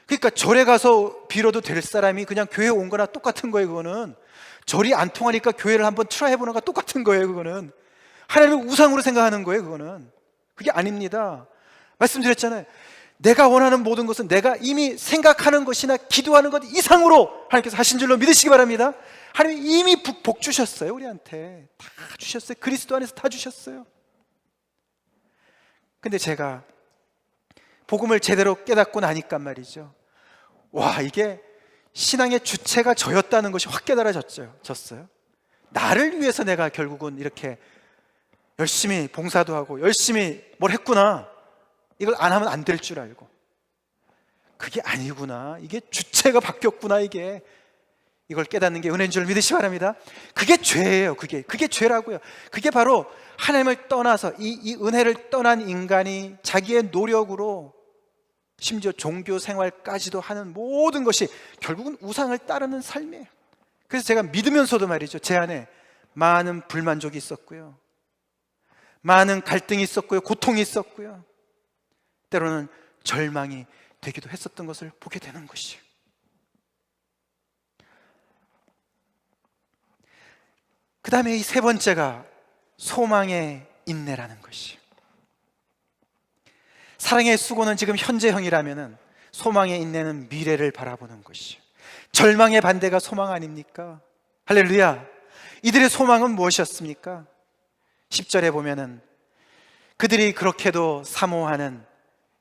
그러니까 절에 가서 빌어도 될 사람이 그냥 교회 온 거나 똑같은 거예요, 그거는. 절이 안 통하니까 교회를 한번 트라이 해보는 거나 똑같은 거예요, 그거는. 하나님을 우상으로 생각하는 거예요, 그거는. 그게 아닙니다. 말씀드렸잖아요. 내가 원하는 모든 것은 내가 이미 생각하는 것이나 기도하는 것 이상으로 하나님께서 하신 줄로 믿으시기 바랍니다. 하나님이 이미 복 주셨어요. 우리한테 다 주셨어요. 그리스도 안에서 다 주셨어요. 근데 제가 복음을 제대로 깨닫고 나니까 말이죠, 와, 이게 신앙의 주체가 저였다는 것이 확 깨달아졌어요. 나를 위해서 내가 결국은 이렇게 열심히 봉사도 하고 열심히 뭘 했구나. 이걸 안 하면 안 될 줄 알고, 그게 아니구나, 이게 주체가 바뀌었구나, 이걸 깨닫는 게 은혜인 줄 믿으시기 바랍니다. 그게 죄예요. 그게 죄라고요. 그게 바로 하나님을 떠나서 이 은혜를 떠난 인간이 자기의 노력으로 심지어 종교 생활까지도 하는 모든 것이 결국은 우상을 따르는 삶이에요. 그래서 제가 믿으면서도 말이죠, 제 안에 많은 불만족이 있었고요, 많은 갈등이 있었고요, 고통이 있었고요, 때로는 절망이 되기도 했었던 것을 보게 되는 것이에요. 그 다음에 이 세 번째가 소망의 인내라는 것이에요. 사랑의 수고는 지금 현재형이라면 소망의 인내는 미래를 바라보는 것이에요. 절망의 반대가 소망 아닙니까? 할렐루야. 이들의 소망은 무엇이었습니까? 10절에 보면은 그들이 그렇게도 사모하는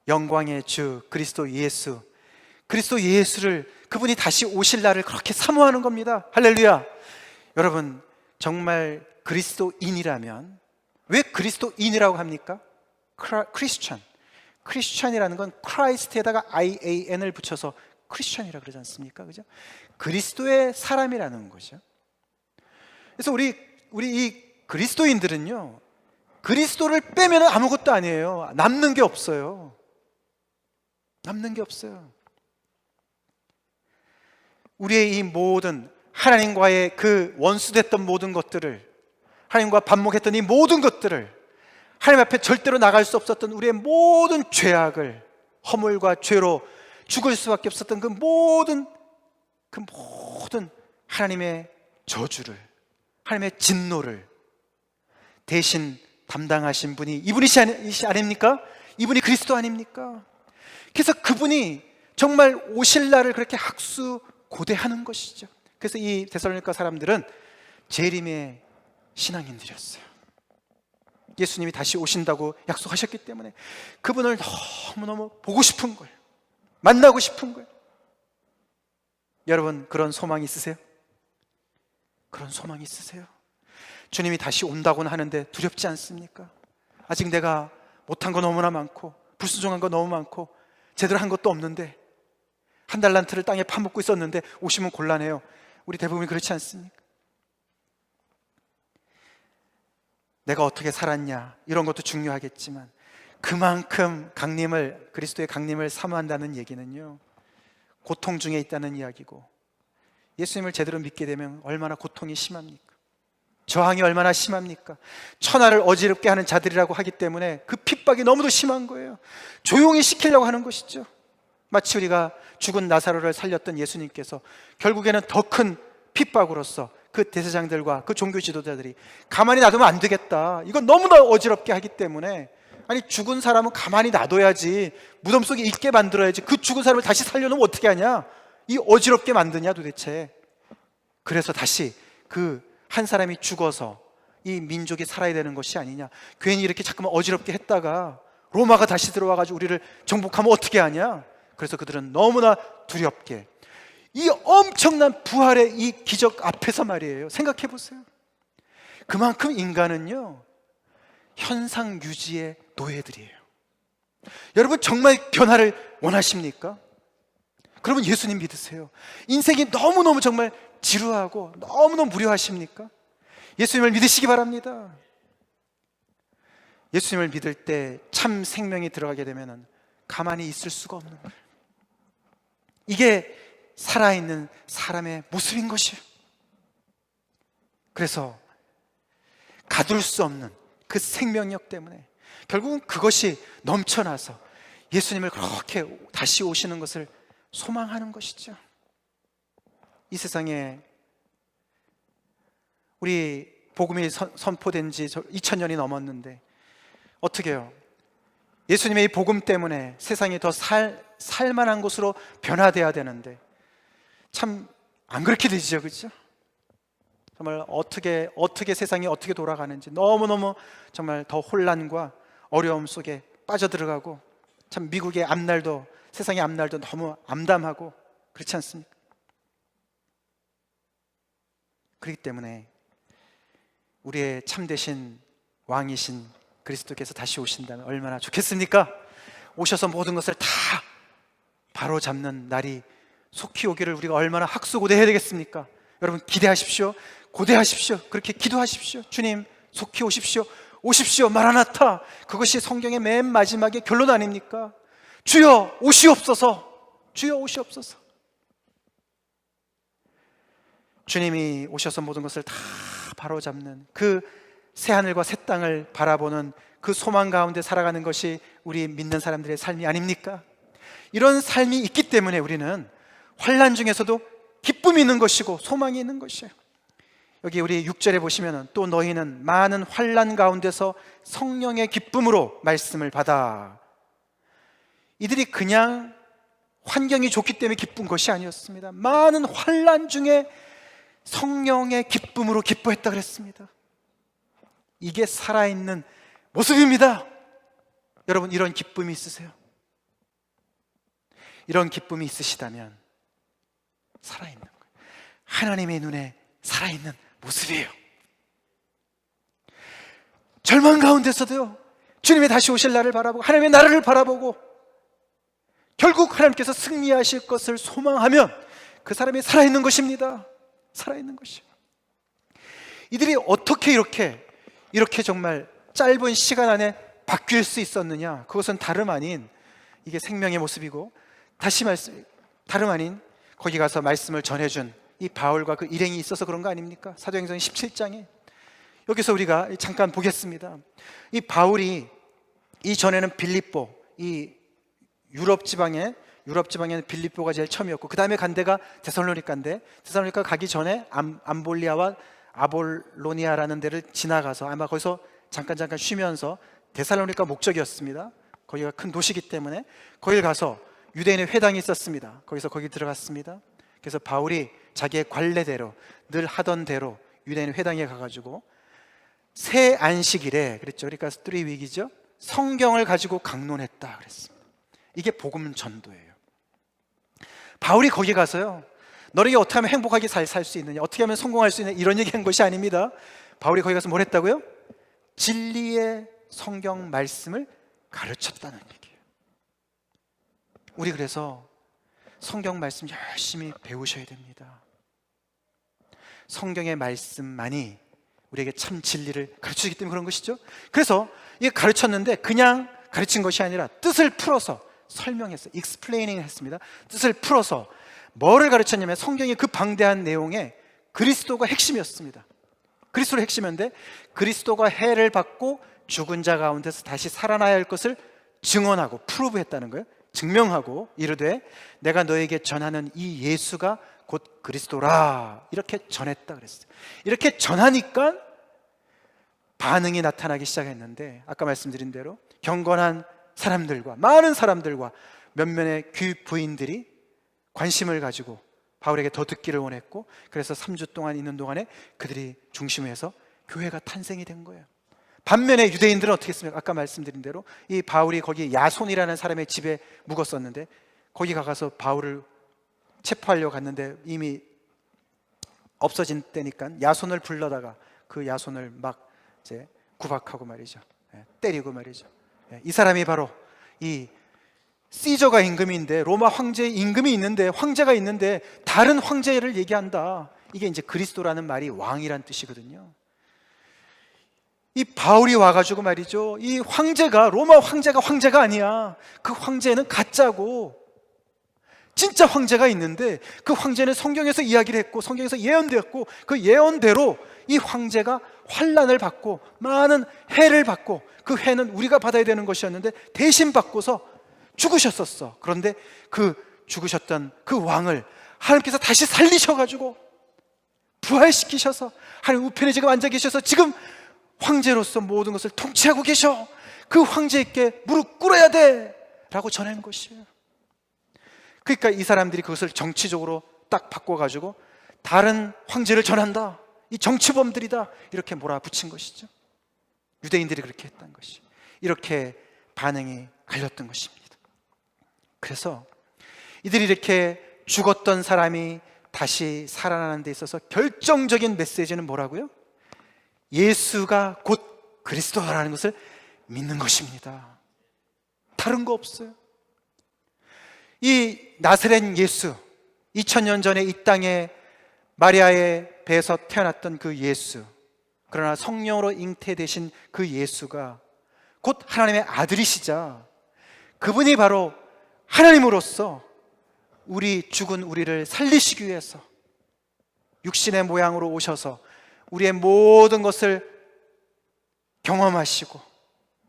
영광의 주 그리스도 예수를, 그분이 다시 오실 날을 그렇게 사모하는 겁니다. 할렐루야. 여러분, 정말 그리스도인이라면, 왜 그리스도인이라고 합니까? 크리스천이라는 건 크라이스트에다가 IAN을 붙여서 크리스천이라고 그러지 않습니까? 그죠? 그리스도의 사람이라는 거죠. 그래서 우리 이 그리스도인들은요, 그리스도를 빼면 아무것도 아니에요. 남는 게 없어요. 우리의 이 모든 하나님과의 그 원수됐던 모든 것들을, 하나님과 반목했던 이 모든 것들을, 하나님 앞에 절대로 나갈 수 없었던 우리의 모든 죄악을, 허물과 죄로 죽을 수밖에 없었던 그 모든 하나님의 저주를, 하나님의 진노를 대신 담당하신 분이 이분이시 아닙니까? 이분이 그리스도 아닙니까? 그래서 그분이 정말 오실 날을 그렇게 학수고대하는 것이죠. 그래서 이 데살로니가 사람들은 재림의 신앙인들이었어요. 예수님이 다시 오신다고 약속하셨기 때문에 그분을 너무너무 보고 싶은 거예요. 만나고 싶은 거예요. 여러분, 그런 소망이 있으세요? 그런 소망이 있으세요? 주님이 다시 온다고는 하는데 두렵지 않습니까? 아직 내가 못한 거 너무나 많고 불순종한 거 너무 많고 제대로 한 것도 없는데, 한 달란트를 땅에 파묻고 있었는데 오시면 곤란해요. 우리 대부분이 그렇지 않습니까? 내가 어떻게 살았냐, 이런 것도 중요하겠지만 그만큼 그리스도의 강림을 사모한다는 얘기는요, 고통 중에 있다는 이야기고, 예수님을 제대로 믿게 되면 얼마나 고통이 심합니까? 저항이 얼마나 심합니까? 천하를 어지럽게 하는 자들이라고 하기 때문에 그 핍박이 너무도 심한 거예요. 조용히 시키려고 하는 것이죠. 마치 우리가 죽은 나사로를 살렸던 예수님께서 결국에는 더 큰 핍박으로서 그 대제사장들과 그 종교 지도자들이 가만히 놔두면 안 되겠다, 이건 너무나 어지럽게 하기 때문에, 아니 죽은 사람은 가만히 놔둬야지, 무덤 속에 있게 만들어야지, 그 죽은 사람을 다시 살려놓으면 어떻게 하냐, 이 어지럽게 만드냐 도대체. 그래서 다시 그 한 사람이 죽어서 이 민족이 살아야 되는 것이 아니냐, 괜히 이렇게 자꾸만 어지럽게 했다가 로마가 다시 들어와가지고 우리를 정복하면 어떻게 하냐. 그래서 그들은 너무나 두렵게 이 엄청난 부활의 이 기적 앞에서 말이에요, 생각해 보세요. 그만큼 인간은요 현상 유지의 노예들이에요. 여러분 정말 변화를 원하십니까? 그러면 예수님 믿으세요. 인생이 너무너무 정말 지루하고 너무너무 무료하십니까? 예수님을 믿으시기 바랍니다. 예수님을 믿을 때 참 생명이 들어가게 되면 가만히 있을 수가 없는 거예요. 이게 살아있는 사람의 모습인 것이에요. 그래서 가둘 수 없는 그 생명력 때문에 결국은 그것이 넘쳐나서 예수님을 그렇게 다시 오시는 것을 소망하는 것이죠. 이 세상에 우리 복음이 선포된 지 2000년이 넘었는데 어떻게 해요? 예수님의 이 복음 때문에 세상이 더 살만한 곳으로 변화돼야 되는데 참 안 그렇게 되죠, 그렇죠? 정말 어떻게 세상이 어떻게 돌아가는지 너무너무 정말 더 혼란과 어려움 속에 빠져들어가고, 참 미국의 앞날도, 세상의 앞날도 너무 암담하고 그렇지 않습니까? 그렇기 때문에 우리의 참되신 왕이신 그리스도께서 다시 오신다면 얼마나 좋겠습니까? 오셔서 모든 것을 다 바로잡는 날이 속히 오기를 우리가 얼마나 학수고대해야 되겠습니까? 여러분 기대하십시오. 고대하십시오. 그렇게 기도하십시오. 주님 속히 오십시오. 오십시오. 마라나타. 그것이 성경의 맨 마지막의 결론 아닙니까? 주여 오시옵소서. 주여 오시옵소서. 주님이 오셔서 모든 것을 다 바로잡는 그 새하늘과 새 땅을 바라보는 그 소망 가운데 살아가는 것이 우리 믿는 사람들의 삶이 아닙니까? 이런 삶이 있기 때문에 우리는 환난 중에서도 기쁨이 있는 것이고 소망이 있는 것이에요. 여기 우리 6절에 보시면 또 너희는 많은 환난 가운데서 성령의 기쁨으로 말씀을 받아. 이들이 그냥 환경이 좋기 때문에 기쁜 것이 아니었습니다. 많은 환난 중에 성령의 기쁨으로 기뻐했다 그랬습니다. 이게 살아있는 모습입니다. 여러분 이런 기쁨이 있으세요? 이런 기쁨이 있으시다면 살아있는 거예요. 하나님의 눈에 살아있는 모습이에요. 절망 가운데서도요 주님의 다시 오실 날을 바라보고 하나님의 나라를 바라보고 결국 하나님께서 승리하실 것을 소망하면 그 사람이 살아있는 것입니다. 살아있는 것이에요. 이들이 어떻게 이렇게 정말 짧은 시간 안에 바뀔 수 있었느냐? 그것은 다름 아닌 이게 생명의 모습이고, 다름 아닌 거기 가서 말씀을 전해준 이 바울과 그 일행이 있어서 그런 거 아닙니까? 사도행전 17장에 여기서 우리가 잠깐 보겠습니다. 이 바울이 이전에는 빌립보, 이 유럽 지방에는 빌립보가 제일 처음이었고 그 다음에 간 데가 데살로니가인데, 데살로니가 가기 전에 암볼리아와 아볼로니아라는 데를 지나가서 아마 거기서 잠깐 쉬면서, 데살로니가 목적이었습니다. 거기가 큰 도시이기 때문에 거길 가서 유대인의 회당이 있었습니다. 거기 들어갔습니다. 그래서 바울이 자기의 관례대로 늘 하던 대로 유대인의 회당에 가가지고 새 안식일에, 그랬죠, 그러니까 3위기죠, 성경을 가지고 강론했다 그랬습니다. 이게 복음 전도예요. 바울이 거기 가서요 너에게 어떻게 하면 행복하게 살 수 있느냐, 어떻게 하면 성공할 수 있느냐, 이런 얘기한 것이 아닙니다. 바울이 거기 가서 뭘 했다고요? 진리의 성경 말씀을 가르쳤다는 얘기예요. 우리 그래서 성경 말씀 열심히 배우셔야 됩니다. 성경의 말씀만이 우리에게 참 진리를 가르치기 때문에 그런 것이죠. 그래서 이게 가르쳤는데 그냥 가르친 것이 아니라 뜻을 풀어서 설명했어요. explaining 했습니다. 뜻을 풀어서 뭐를 가르쳤냐면 성경의 그 방대한 내용에 그리스도가 핵심이었습니다. 그리스도를 핵심인데, 그리스도가 해를 받고 죽은 자 가운데서 다시 살아나야 할 것을 증언하고 프루브했다는 거예요. 증명하고 이르되 내가 너에게 전하는 이 예수가 곧 그리스도라, 이렇게 전했다 그랬어요. 이렇게 전하니까 반응이 나타나기 시작했는데, 아까 말씀드린 대로 경건한 사람들과 많은 사람들과 몇몇의 귀부인들이 관심을 가지고 바울에게 더 듣기를 원했고, 그래서 3주 동안 있는 동안에 그들이 중심에서 교회가 탄생이 된 거예요. 반면에 유대인들은 어떻게 했습니까? 아까 말씀드린 대로 이 바울이 거기 야손이라는 사람의 집에 묵었었는데, 거기 가서 바울을 체포하려고 갔는데 이미 없어진 때니까 야손을 불러다가 그 야손을 막 이제 구박하고 말이죠. 때리고 말이죠. 이 사람이 바로 이 시저가 임금인데, 로마 황제 임금이 있는데, 황제가 있는데 다른 황제를 얘기한다. 이게 이제 그리스도라는 말이 왕이란 뜻이거든요. 이 바울이 와가지고 말이죠, 이 황제가, 로마 황제가 아니야. 그 황제는 가짜고, 진짜 황제가 있는데 그 황제는 성경에서 이야기를 했고 성경에서 예언되었고, 그 예언대로 이 황제가 환난을 받고 많은 해를 받고, 그 해는 우리가 받아야 되는 것이었는데 대신 받고서 죽으셨었어. 그런데 그 죽으셨던 그 왕을 하나님께서 다시 살리셔가지고 부활시키셔서 하나님 우편에 지금 앉아 계셔서 지금 황제로서 모든 것을 통치하고 계셔. 그 황제에게 무릎 꿇어야 돼 라고 전하는 것이에요. 그러니까 이 사람들이 그것을 정치적으로 딱 바꿔가지고 다른 황제를 전한다, 이 정치범들이다, 이렇게 몰아붙인 것이죠. 유대인들이 그렇게 했던 것이, 이렇게 반응이 갈렸던 것입니다. 그래서 이들이 이렇게 죽었던 사람이 다시 살아나는 데 있어서 결정적인 메시지는 뭐라고요? 예수가 곧 그리스도라는 것을 믿는 것입니다. 다른 거 없어요. 이 나사렛 예수, 2000년 전에 이 땅에 마리아의 배에서 태어났던 그 예수, 그러나 성령으로 잉태되신 그 예수가 곧 하나님의 아들이시자 그분이 바로 하나님으로서 우리 죽은 우리를 살리시기 위해서 육신의 모양으로 오셔서 우리의 모든 것을 경험하시고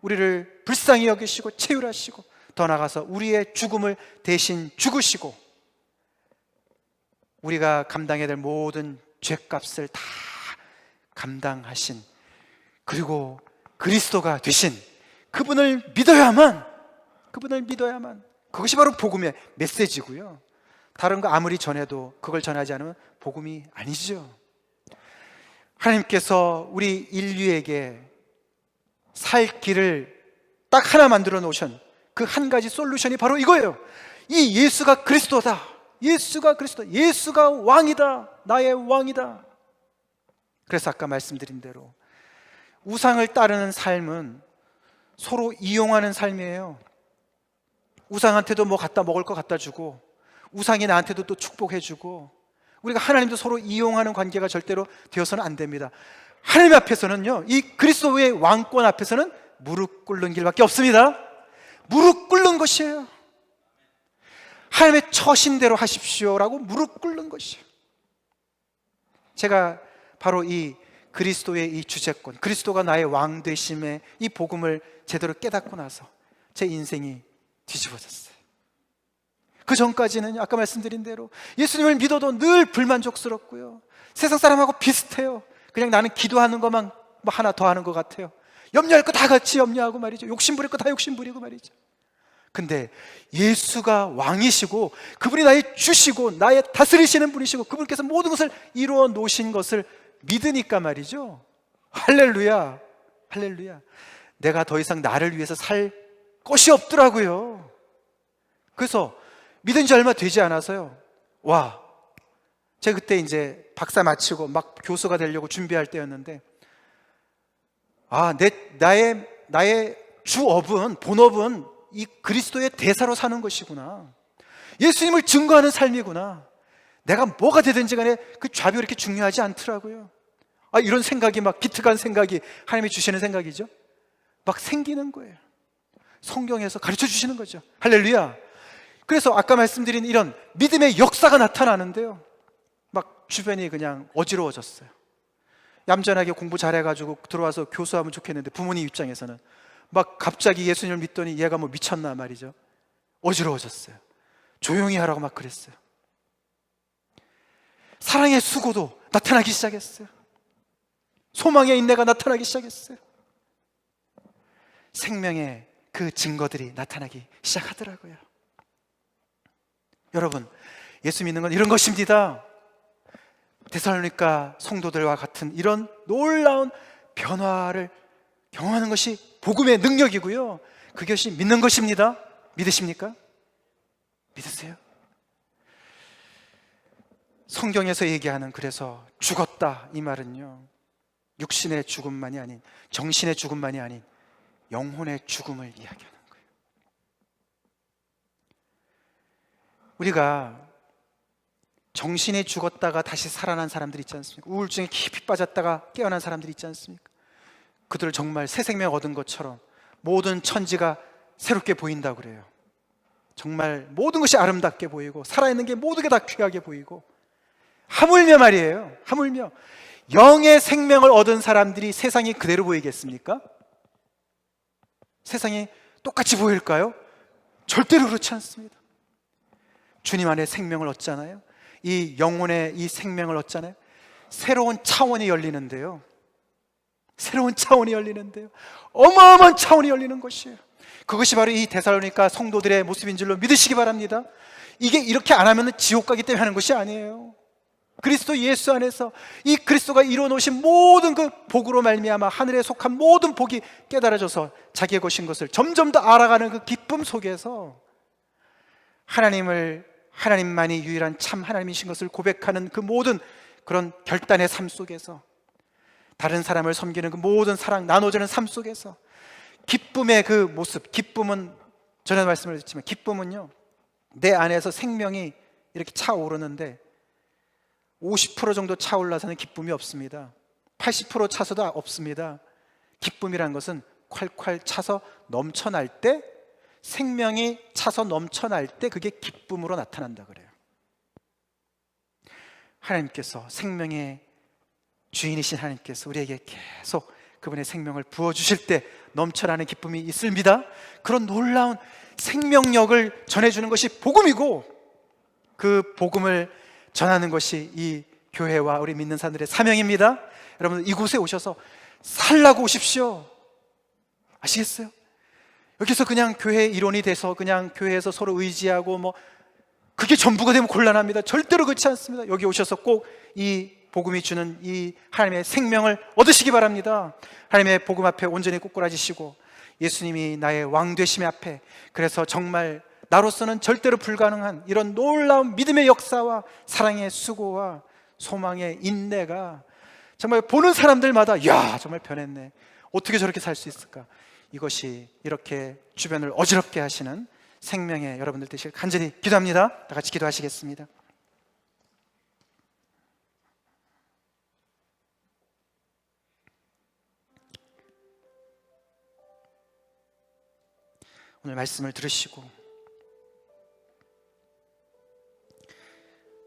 우리를 불쌍히 여기시고 채율하시고, 더 나아가서 우리의 죽음을 대신 죽으시고 우리가 감당해야 될 모든 죄값을 다 감당하신, 그리고 그리스도가 되신 그분을 믿어야만, 그것이 바로 복음의 메시지고요. 다른 거 아무리 전해도 그걸 전하지 않으면 복음이 아니죠. 하나님께서 우리 인류에게 살 길을 딱 하나 만들어 놓으신 그 한 가지 솔루션이 바로 이거예요. 이 예수가 그리스도다. 예수가 그리스도, 예수가 왕이다. 나의 왕이다. 그래서 아까 말씀드린 대로 우상을 따르는 삶은 서로 이용하는 삶이에요. 우상한테도 뭐 갖다 먹을 거 갖다 주고, 우상이 나한테도 또 축복해 주고, 우리가 하나님도 서로 이용하는 관계가 절대로 되어서는 안 됩니다. 하나님 앞에서는요, 이 그리스도의 왕권 앞에서는 무릎 꿇는 길밖에 없습니다. 무릎 꿇는 것이에요. 하나님의 처신대로 하십시오라고 무릎 꿇는 것이에요. 제가 바로 이 그리스도의 이 주제권, 그리스도가 나의 왕 되심의 이 복음을 제대로 깨닫고 나서 제 인생이 뒤집어졌어요. 그 전까지는 아까 말씀드린 대로 예수님을 믿어도 늘 불만족스럽고요, 세상 사람하고 비슷해요. 그냥 나는 기도하는 것만 뭐 하나 더 하는 것 같아요. 염려할 거 다 같이 염려하고 말이죠. 욕심부릴 거 다 욕심부리고 말이죠. 근데 예수가 왕이시고 그분이 나의 주시고 나의 다스리시는 분이시고 그분께서 모든 것을 이루어 놓으신 것을 믿으니까 말이죠, 할렐루야, 할렐루야, 내가 더 이상 나를 위해서 살 것이 없더라고요. 그래서 믿은 지 얼마 되지 않아서요, 와, 제가 그때 이제 박사 마치고 막 교수가 되려고 준비할 때였는데, 나의 주업은, 본업은 이 그리스도의 대사로 사는 것이구나, 예수님을 증거하는 삶이구나, 내가 뭐가 되든지 간에 그 좌표 이렇게 중요하지 않더라고요. 이런 생각이 막 기특한 생각이, 하나님이 주시는 생각이죠, 막 생기는 거예요. 성경에서 가르쳐 주시는 거죠. 할렐루야. 그래서 아까 말씀드린 이런 믿음의 역사가 나타나는데요, 막 주변이 그냥 어지러워졌어요. 얌전하게 공부 잘해가지고 들어와서 교수하면 좋겠는데 부모님 입장에서는 막 갑자기 예수님을 믿더니 얘가 뭐 미쳤나 말이죠. 어지러워졌어요. 조용히 하라고 막 그랬어요. 사랑의 수고도 나타나기 시작했어요. 소망의 인내가 나타나기 시작했어요. 생명의 그 증거들이 나타나기 시작하더라고요. 여러분, 예수 믿는 건 이런 것입니다. 데살로니가 성도들과 같은 이런 놀라운 변화를 경험하는 것이 복음의 능력이고요, 그것이 믿는 것입니다. 믿으십니까? 믿으세요? 성경에서 얘기하는 그래서 죽었다 이 말은요, 육신의 죽음만이 아닌, 정신의 죽음만이 아닌 영혼의 죽음을 이야기하는 거예요. 우리가 정신이 죽었다가 다시 살아난 사람들이 있지 않습니까? 우울증에 깊이 빠졌다가 깨어난 사람들이 있지 않습니까? 그들 정말 새 생명 얻은 것처럼 모든 천지가 새롭게 보인다고 그래요. 정말 모든 것이 아름답게 보이고 살아있는 게 모든 게 다 귀하게 보이고, 하물며 말이에요, 하물며 영의 생명을 얻은 사람들이 세상이 그대로 보이겠습니까? 세상이 똑같이 보일까요? 절대로 그렇지 않습니다. 주님 안에 생명을 얻잖아요. 이 영혼의 이 생명을 얻잖아요. 새로운 차원이 열리는데요, 새로운 차원이 열리는데요, 어마어마한 차원이 열리는 것이에요. 그것이 바로 이 데살로니가 성도들의 모습인 줄로 믿으시기 바랍니다. 이게 이렇게 안 하면 지옥 가기 때문에 하는 것이 아니에요. 그리스도 예수 안에서 이 그리스도가 이루어 놓으신 모든 그 복으로 말미암아 하늘에 속한 모든 복이 깨달아져서 자기의 것인 것을 점점 더 알아가는 그 기쁨 속에서 하나님만이 유일한 참 하나님이신 것을 고백하는 그 모든 그런 결단의 삶 속에서, 다른 사람을 섬기는 그 모든 사랑 나눠주는 삶 속에서 기쁨의 그 모습, 기쁨은 전에 말씀을 드렸지만 기쁨은요, 내 안에서 생명이 이렇게 차오르는데 50% 정도 차올라서는 기쁨이 없습니다. 80% 차서도 없습니다. 기쁨이란 것은 콸콸 차서 넘쳐날 때, 생명이 차서 넘쳐날 때 그게 기쁨으로 나타난다 그래요. 하나님께서, 생명의 주인이신 하나님께서 우리에게 계속 그분의 생명을 부어주실 때 넘쳐나는 기쁨이 있습니다. 그런 놀라운 생명력을 전해주는 것이 복음이고, 그 복음을 전하는 것이 이 교회와 우리 믿는 사람들의 사명입니다. 여러분, 이곳에 오셔서 살라고 오십시오. 아시겠어요? 여기서 그냥 교회 일원이 돼서 그냥 교회에서 서로 의지하고 뭐 그게 전부가 되면 곤란합니다. 절대로 그렇지 않습니다. 여기 오셔서 꼭 이 복음이 주는 이 하나님의 생명을 얻으시기 바랍니다. 하나님의 복음 앞에 온전히 꼬꾸라지시고 예수님이 나의 왕 되심의 앞에, 그래서 정말 나로서는 절대로 불가능한 이런 놀라운 믿음의 역사와 사랑의 수고와 소망의 인내가 정말 보는 사람들마다 야, 정말 변했네, 어떻게 저렇게 살 수 있을까, 이것이 이렇게 주변을 어지럽게 하시는 생명의 여러분들 되시길 간절히 기도합니다. 다 같이 기도하시겠습니다. 오늘 말씀을 들으시고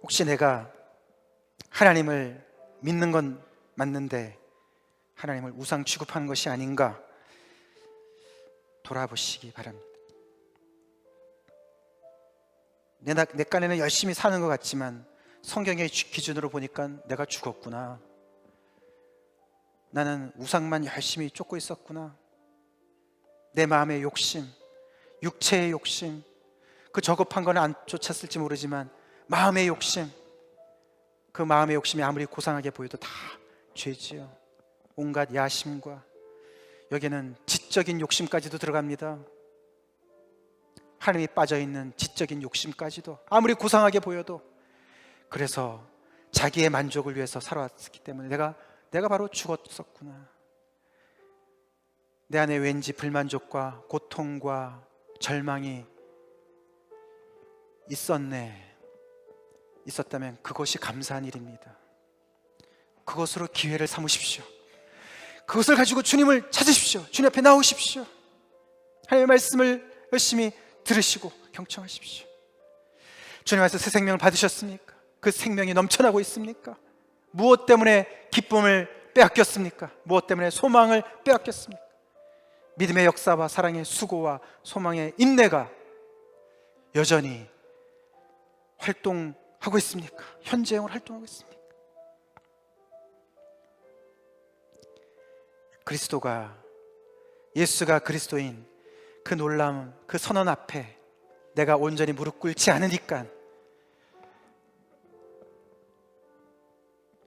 혹시 내가 하나님을 믿는 건 맞는데 하나님을 우상 취급하는 것이 아닌가 돌아보시기 바랍니다. 내 깐에는 열심히 사는 것 같지만 성경의 기준으로 보니까 내가 죽었구나, 나는 우상만 열심히 쫓고 있었구나, 내 마음의 욕심, 육체의 욕심, 그 저급한 거는 안 쫓았을지 모르지만 마음의 욕심, 그 마음의 욕심이 아무리 고상하게 보여도 다 죄지요. 온갖 야심과, 여기는 지적인 욕심까지도 들어갑니다. 하나님이 빠져있는 지적인 욕심까지도 아무리 고상하게 보여도, 그래서 자기의 만족을 위해서 살아왔기 때문에 내가 바로 죽었었구나, 내 안에 왠지 불만족과 고통과 절망이 있었다면 그것이 감사한 일입니다. 그것으로 기회를 삼으십시오. 그것을 가지고 주님을 찾으십시오. 주님 앞에 나오십시오. 하나님의 말씀을 열심히 들으시고 경청하십시오. 주님 안에서 새 생명을 받으셨습니까? 그 생명이 넘쳐나고 있습니까? 무엇 때문에 기쁨을 빼앗겼습니까? 무엇 때문에 소망을 빼앗겼습니까? 믿음의 역사와 사랑의 수고와 소망의 인내가 여전히 활동하고 있습니까? 현재형으로 활동하고 있습니까? 예수가 그리스도인 그 놀라운 그 선언 앞에 내가 온전히 무릎 꿇지 않으니까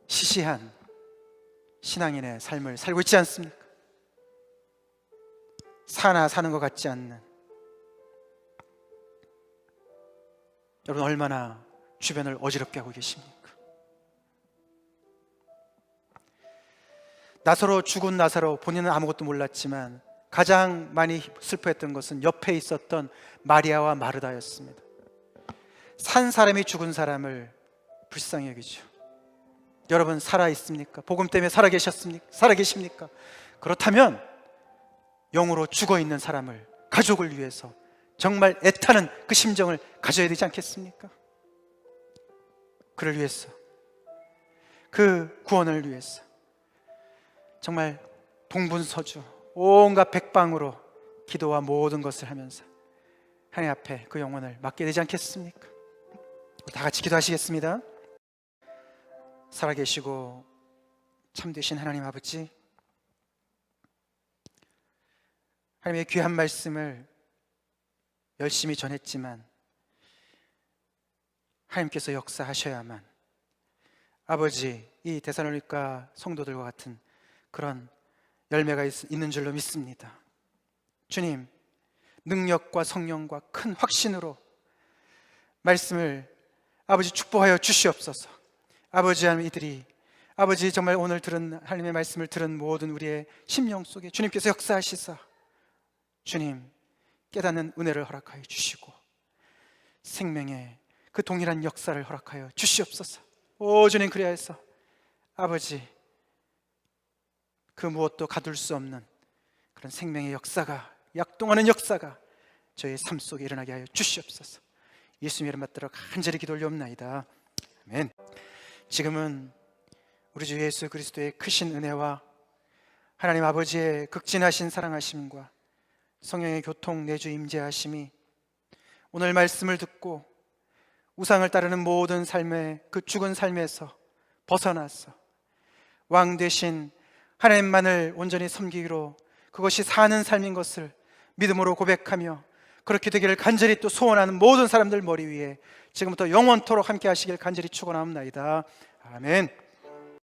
시시한 신앙인의 삶을 살고 있지 않습니까? 사나 사는 것 같지 않는, 여러분 얼마나 주변을 어지럽게 하고 계십니까? 죽은 나사로 본인은 아무것도 몰랐지만 가장 많이 슬퍼했던 것은 옆에 있었던 마리아와 마르다였습니다. 산 사람이 죽은 사람을 불쌍히 여기죠. 여러분 살아 있습니까? 복음 때문에 살아 계십니까? 그렇다면 영으로 죽어 있는 사람을, 가족을 위해서 정말 애타는 그 심정을 가져야 되지 않겠습니까? 그를 위해서, 그 구원을 위해서 정말 동분서주 온갖 백방으로 기도와 모든 것을 하면서 하나님 앞에 그 영혼을 맡게 되지 않겠습니까? 다 같이 기도하시겠습니다. 살아계시고 참되신 하나님 아버지, 하나님의 귀한 말씀을 열심히 전했지만 하나님께서 역사하셔야만 아버지, 이 데살로니가 성도들과 같은 그런 열매가 있는 줄로 믿습니다. 주님, 능력과 성령과 큰 확신으로 말씀을 아버지 축복하여 주시옵소서. 아버지, 하나님, 이들이 아버지 정말 오늘 들은 하나님의 말씀을 들은 모든 우리의 심령 속에 주님께서 역사하시사 주님 깨닫는 은혜를 허락하여 주시고 생명의 그 동일한 역사를 허락하여 주시옵소서. 오 주님, 그리하여서 아버지 그 무엇도 가둘 수 없는 그런 생명의 역사가, 약동하는 역사가 저희의 삶 속에 일어나게 하여 주시옵소서. 예수님 이름 받들어 간절히 기도 올려옵나이다. 아멘. 지금은 우리 주 예수 그리스도의 크신 은혜와 하나님 아버지의 극진하신 사랑하심과 성령의 교통 내주 임재하심이 오늘 말씀을 듣고 우상을 따르는 모든 삶의 그 죽은 삶에서 벗어나서 왕 되신 하나님만을 온전히 섬기기로, 그것이 사는 삶인 것을 믿음으로 고백하며 그렇게 되기를 간절히 또 소원하는 모든 사람들 머리 위에 지금부터 영원토록 함께 하시길 간절히 축원하옵나이다. 아멘.